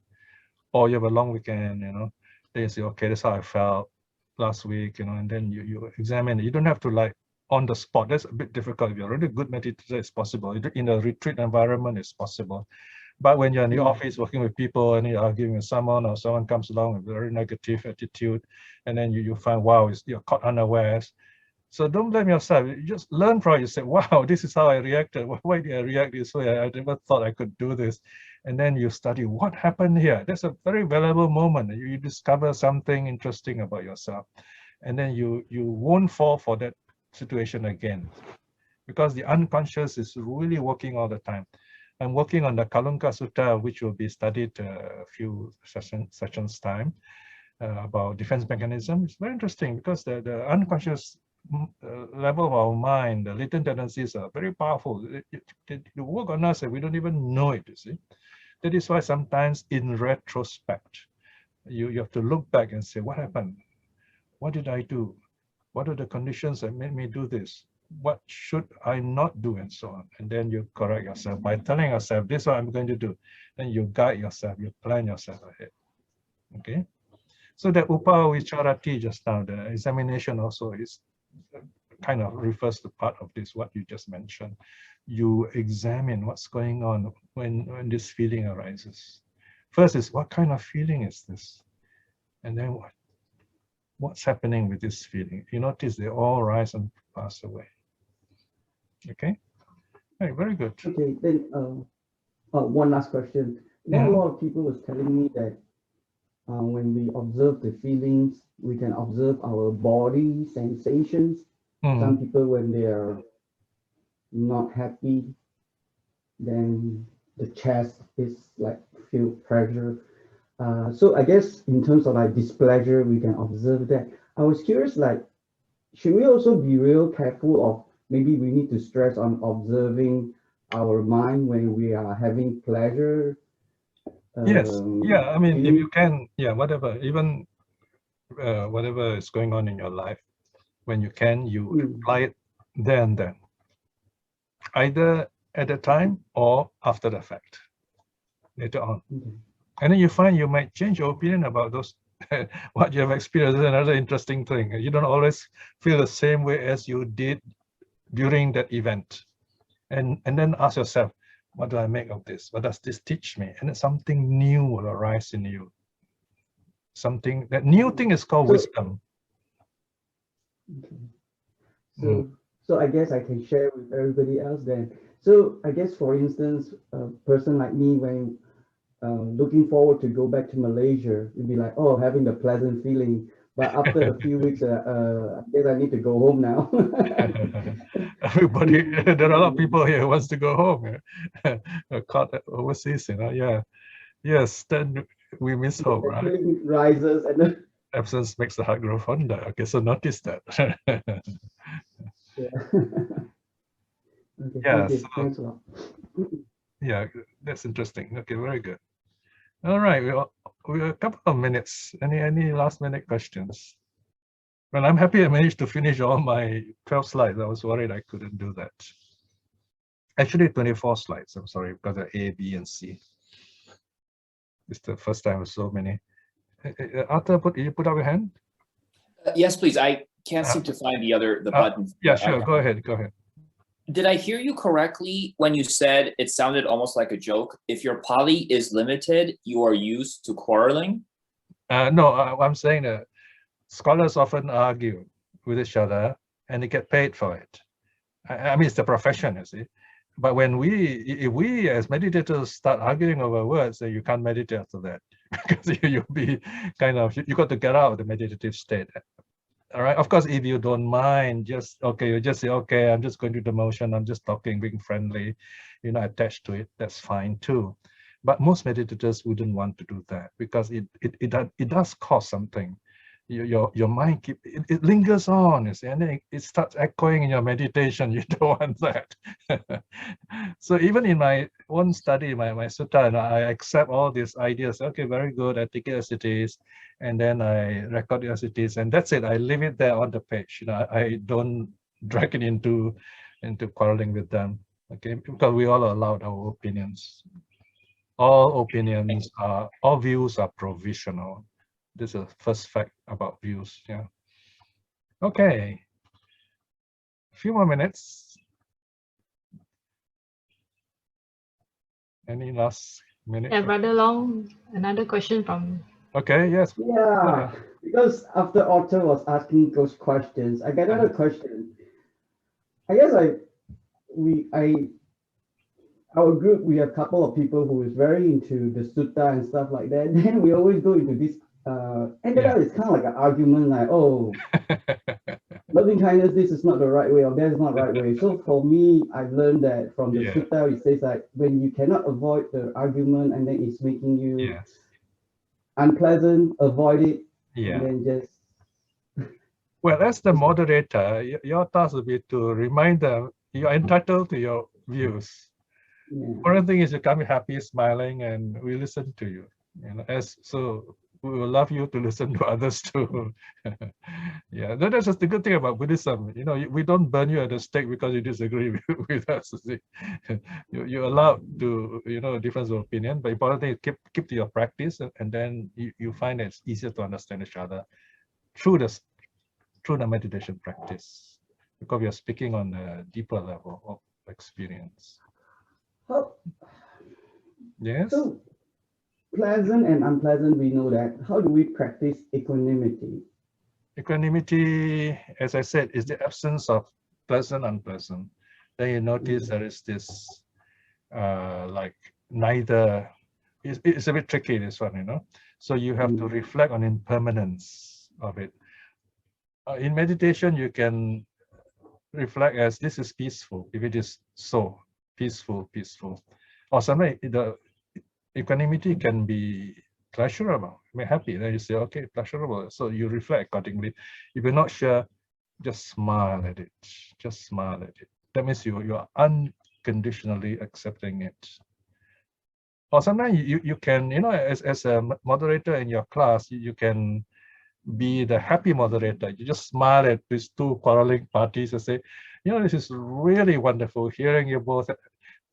[SPEAKER 1] or you have a long weekend, then you say, okay, that's how I felt last week, and then you examine it. You don't have to like on the spot. That's a bit difficult. If you're already a good meditator, it's possible. In a retreat environment, it's possible. But when you're in the office working with people and you're arguing with someone, or someone comes along with a very negative attitude, and then you find, wow, you're caught unawares. So don't blame yourself. You just learn from it. You say, wow, this is how I reacted. Why did I react this way? I never thought I could do this. And then you study what happened here. That's a very valuable moment. You discover something interesting about yourself. And then you won't fall for that situation again, because the unconscious is really working all the time. I'm working on the Kalunka Sutta, which will be studied a few sessions time, about defense mechanism. It's very interesting because the unconscious level of our mind, the latent tendencies are very powerful. They work on us and we don't even know it, you see. That is why sometimes in retrospect, you have to look back and say, what happened? What did I do? What are the conditions that made me do this? What should I not do, and so on. And then you correct yourself by telling yourself, this is what I'm going to do. Then you guide yourself, you plan yourself ahead. Okay. So the Upavicharati just now, the examination also is kind of refers to part of this, what you just mentioned. You examine what's going on when this feeling arises. First is, what kind of feeling is this? And then what's happening with this feeling? You notice they all rise and pass away. Okay. Hey, very good.
[SPEAKER 6] Okay, then one last question. A lot of people was telling me that when we observe the feelings, we can observe our body sensations. Some people, when they are not happy, then the chest is like feel pressure. So I guess in terms of like displeasure, we can observe that. I was curious, like, should we also be real careful of maybe we need to stress on observing our mind when we are having pleasure?
[SPEAKER 1] Yes. Yeah. I mean, if
[SPEAKER 6] feeling?
[SPEAKER 1] you can, yeah, whatever, even whatever is going on in your life, when you can, you apply it there and then, either at the time or after the fact, later on. And then you find you might change your opinion about those what you have experienced. Is another interesting thing. You don't always feel the same way as you did during that event. And then ask yourself, what do I make of this? What does this teach me? And then something new will arise in you. Something, that new thing is called wisdom.
[SPEAKER 6] So I guess I can share with everybody else then. So I guess, for instance, a person like me, when looking forward to go back to Malaysia, you'd be like, oh, having the pleasant feeling. But after a few weeks, I guess I need to go home now.
[SPEAKER 1] Everybody, there are a lot of people here who wants to go home. Caught overseas, yeah. Yes, then we miss home, right?
[SPEAKER 6] Feeling rises and then
[SPEAKER 1] Absence makes the heart grow fonder. Okay, so notice that.
[SPEAKER 6] yeah. Okay,
[SPEAKER 1] Yeah,
[SPEAKER 6] thank you.
[SPEAKER 1] so,
[SPEAKER 6] Thanks a lot.
[SPEAKER 1] Yeah, that's interesting. Okay, very good. All right, we have a couple of minutes. Any last minute questions? Well, I'm happy I managed to finish all my 12 slides. I was worried I couldn't do that. Actually, 24 slides. I'm sorry, because of A, B, and C. It's the first time with so many. Arthur, you put up your hand?
[SPEAKER 4] Yes, please. I can't seem to find the button.
[SPEAKER 1] Yeah, sure. Go ahead. Go ahead.
[SPEAKER 4] Did I hear you correctly when you said it sounded almost like a joke? If your pali is limited, you are used to quarreling?
[SPEAKER 1] No, I'm saying that scholars often argue with each other and they get paid for it. I mean, it's the profession, you see. But when if we as meditators start arguing over words, then you can't meditate after that. Because you'll be kind of, you got to get out of the meditative state. All right. Of course, if you don't mind, you just say, okay, I'm just going through the motion. I'm just talking, being friendly, you're not attached to it. That's fine too. But most meditators wouldn't want to do that because it does cost something. Your mind it lingers on, you see, and then it starts echoing in your meditation. You don't want that. So even in my one study, my sutta, I accept all these ideas. Okay, very good. I take it as it is, and then I record it as it is, and that's it. I leave it there on the page. I don't drag it into quarreling with them. Okay, because we all allowed our opinions. All views are provisional. This is the first fact about views. Yeah. Okay. A few more minutes. Any last minute?
[SPEAKER 3] Yeah, Brother Long, another question from.
[SPEAKER 1] Okay. Yes.
[SPEAKER 6] Yeah, because after Otto was asking those questions, I got another question. I guess our group, we have a couple of people who is very into the sutta and stuff like that. Then we always go into this, ended up it's kind of like an argument, like, oh, loving kindness, this is not the right way, or that is not the right way. So for me, I've learned that from the sutta, it says like, when you cannot avoid the argument and then it's making you unpleasant, avoid it, and then just.
[SPEAKER 1] Well, as the moderator, your task will be to remind them you're entitled to your views. One thing is you come happy, smiling, and we listen to you. So we will love you to listen to others too. Yeah, that's just the good thing about Buddhism. We don't burn you at the stake because you disagree with us. You're allowed to, difference of opinion, but important thing is keep to your practice, and then you find it's easier to understand each other through the meditation practice, because we are speaking on a deeper level of experience. Yes.
[SPEAKER 6] So pleasant and unpleasant, we know that. How do we practice equanimity?
[SPEAKER 1] Equanimity, as I said, is the absence of pleasant, unpleasant. Then you notice there is this, like neither. It's a bit tricky, this one, So you have to reflect on impermanence of it. In meditation, you can reflect as this is peaceful, if it is so. peaceful. Or sometimes the equanimity can be pleasurable, happy. Then you say, okay, pleasurable. So you reflect accordingly. If you're not sure, just smile at it. Just smile at it. That means you are unconditionally accepting it. Or sometimes you can, as a moderator in your class, you can be the happy moderator. You just smile at these two quarreling parties and say, this is really wonderful hearing you both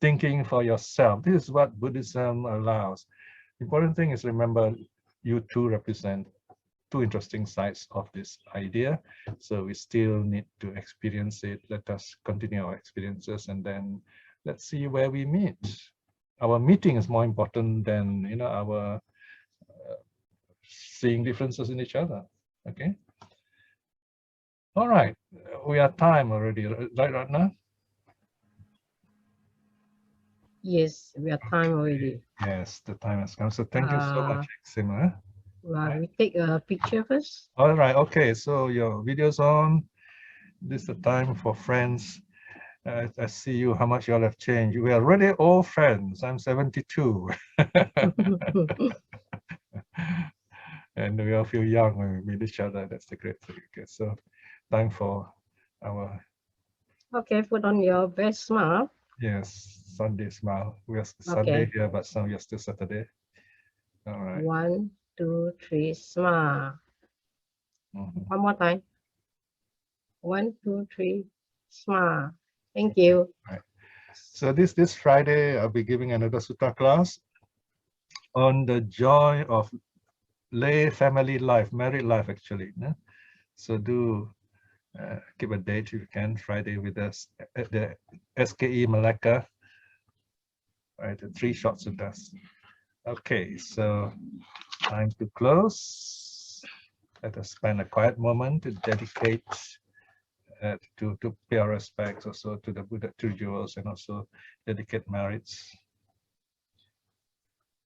[SPEAKER 1] thinking for yourself. This is what Buddhism allows. Important thing is, remember, you two represent two interesting sides of this idea. So we still need to experience it. Let us continue our experiences, and then let's see where we meet. Our meeting is more important than our seeing differences in each other. Okay. All right. We are time already, right, Ratna?
[SPEAKER 2] Yes, we are time already.
[SPEAKER 1] Yes, the time has come. So thank you so much, Exima.
[SPEAKER 2] We take a picture first.
[SPEAKER 1] All right. Okay. So your video's on. This is the time for friends. I see you, how much you all have changed. We are really all friends. I'm 72. And we all feel young when we meet each other. That's the great thing. Okay, so time for our...
[SPEAKER 2] Okay, put on your best smile.
[SPEAKER 1] Yes, Sunday smile. We are Sunday here, but some are still Saturday. All right.
[SPEAKER 2] 1, 2, 3, smile. One more time. 1, 2, 3, smile. Thank you.
[SPEAKER 1] Right. So this Friday, I'll be giving another Sutta class on the joy of lay family life, married life actually. No? So do keep a date if you can, Friday with us at the SKE Malacca, right, the 3 short suttas. Okay, so time to close. Let us spend a quiet moment to dedicate to pay our respects also to the Buddha True Jewels, and also dedicate merits.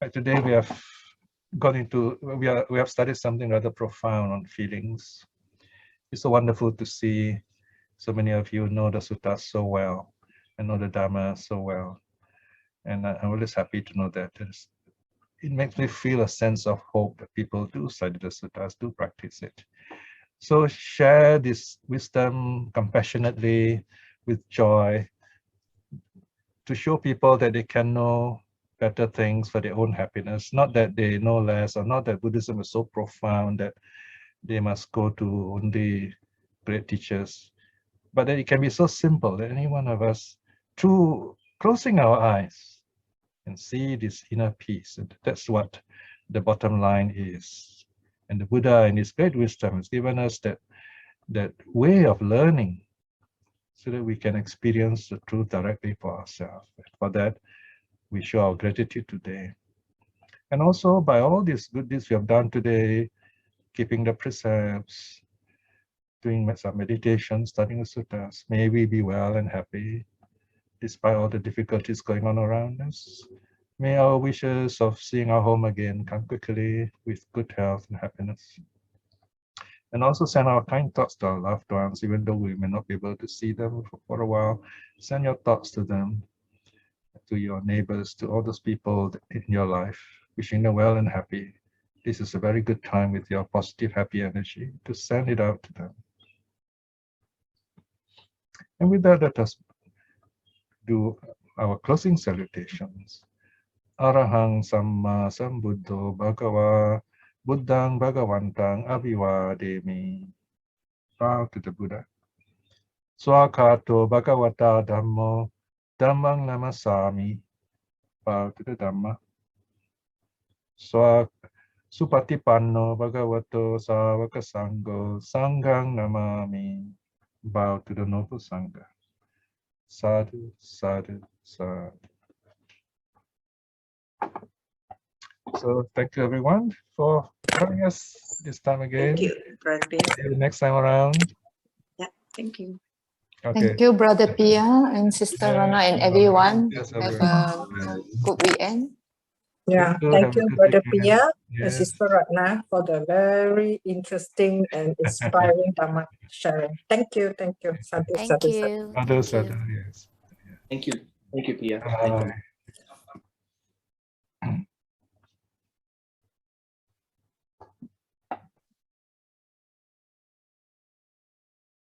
[SPEAKER 1] Right, today we have gone into, we have studied something rather profound on feelings. It's so wonderful to see so many of you know the suttas so well and know the Dhamma so well. And I'm always happy to know that. It makes me feel a sense of hope that people do study the suttas, do practice it. So share this wisdom compassionately, with joy, to show people that they can know better things for their own happiness. Not that they know less, or not that Buddhism is so profound that they must go to only great teachers, but that it can be so simple that any one of us, through closing our eyes, can see this inner peace. And that's what the bottom line is. And the Buddha, in his great wisdom, has given us that way of learning, so that we can experience the truth directly for ourselves. For that, we show our gratitude today. And also, by all these good deeds we have done today, keeping the precepts, doing some meditation, studying the suttas, may we be well and happy despite all the difficulties going on around us. May our wishes of seeing our home again come quickly with good health and happiness. And also send our kind thoughts to our loved ones, even though we may not be able to see them for a while. Send your thoughts to them, to your neighbors, to all those people in your life, wishing them well and happy. This is a very good time with your positive, happy energy to send it out to them. And with that, let us do our closing salutations. Arahang Samma Sambuddho Bhagava Buddhang Bhagavantang Abhivademi. Bow to the Buddha. Swakato Bhagavata Dhammo Dhammang Namasami. Bow to the Dhamma. Supatipanno Bhagavato Savaka Sangho Sanghang Namami. Bow to the Noble Sangha. Sadhu, sadhu, sadhu. So thank you everyone for joining us this time again.
[SPEAKER 7] Thank you, Brother Piya.
[SPEAKER 1] See you next time around.
[SPEAKER 7] Yeah, thank you.
[SPEAKER 1] Okay.
[SPEAKER 8] Thank you, Brother Piya and Sister Ratna and everyone.
[SPEAKER 1] Yes,
[SPEAKER 8] Have
[SPEAKER 1] everyone.
[SPEAKER 8] a good weekend.
[SPEAKER 9] Yeah,
[SPEAKER 1] You too.
[SPEAKER 9] thank
[SPEAKER 1] Have a
[SPEAKER 9] you,
[SPEAKER 1] good
[SPEAKER 9] Brother
[SPEAKER 1] weekend.
[SPEAKER 9] Piya and
[SPEAKER 1] Yes.
[SPEAKER 9] Sister Ratna, for the very interesting and inspiring Dhamma sharing. Thank you, thank you. Sadhu,
[SPEAKER 10] Thank
[SPEAKER 9] sadhu, sadhu.
[SPEAKER 10] you.
[SPEAKER 1] Sadhu,
[SPEAKER 10] Thank you.
[SPEAKER 1] sadhu, yes.
[SPEAKER 4] Thank you. Thank you, Piya. Thank you.
[SPEAKER 1] Bye.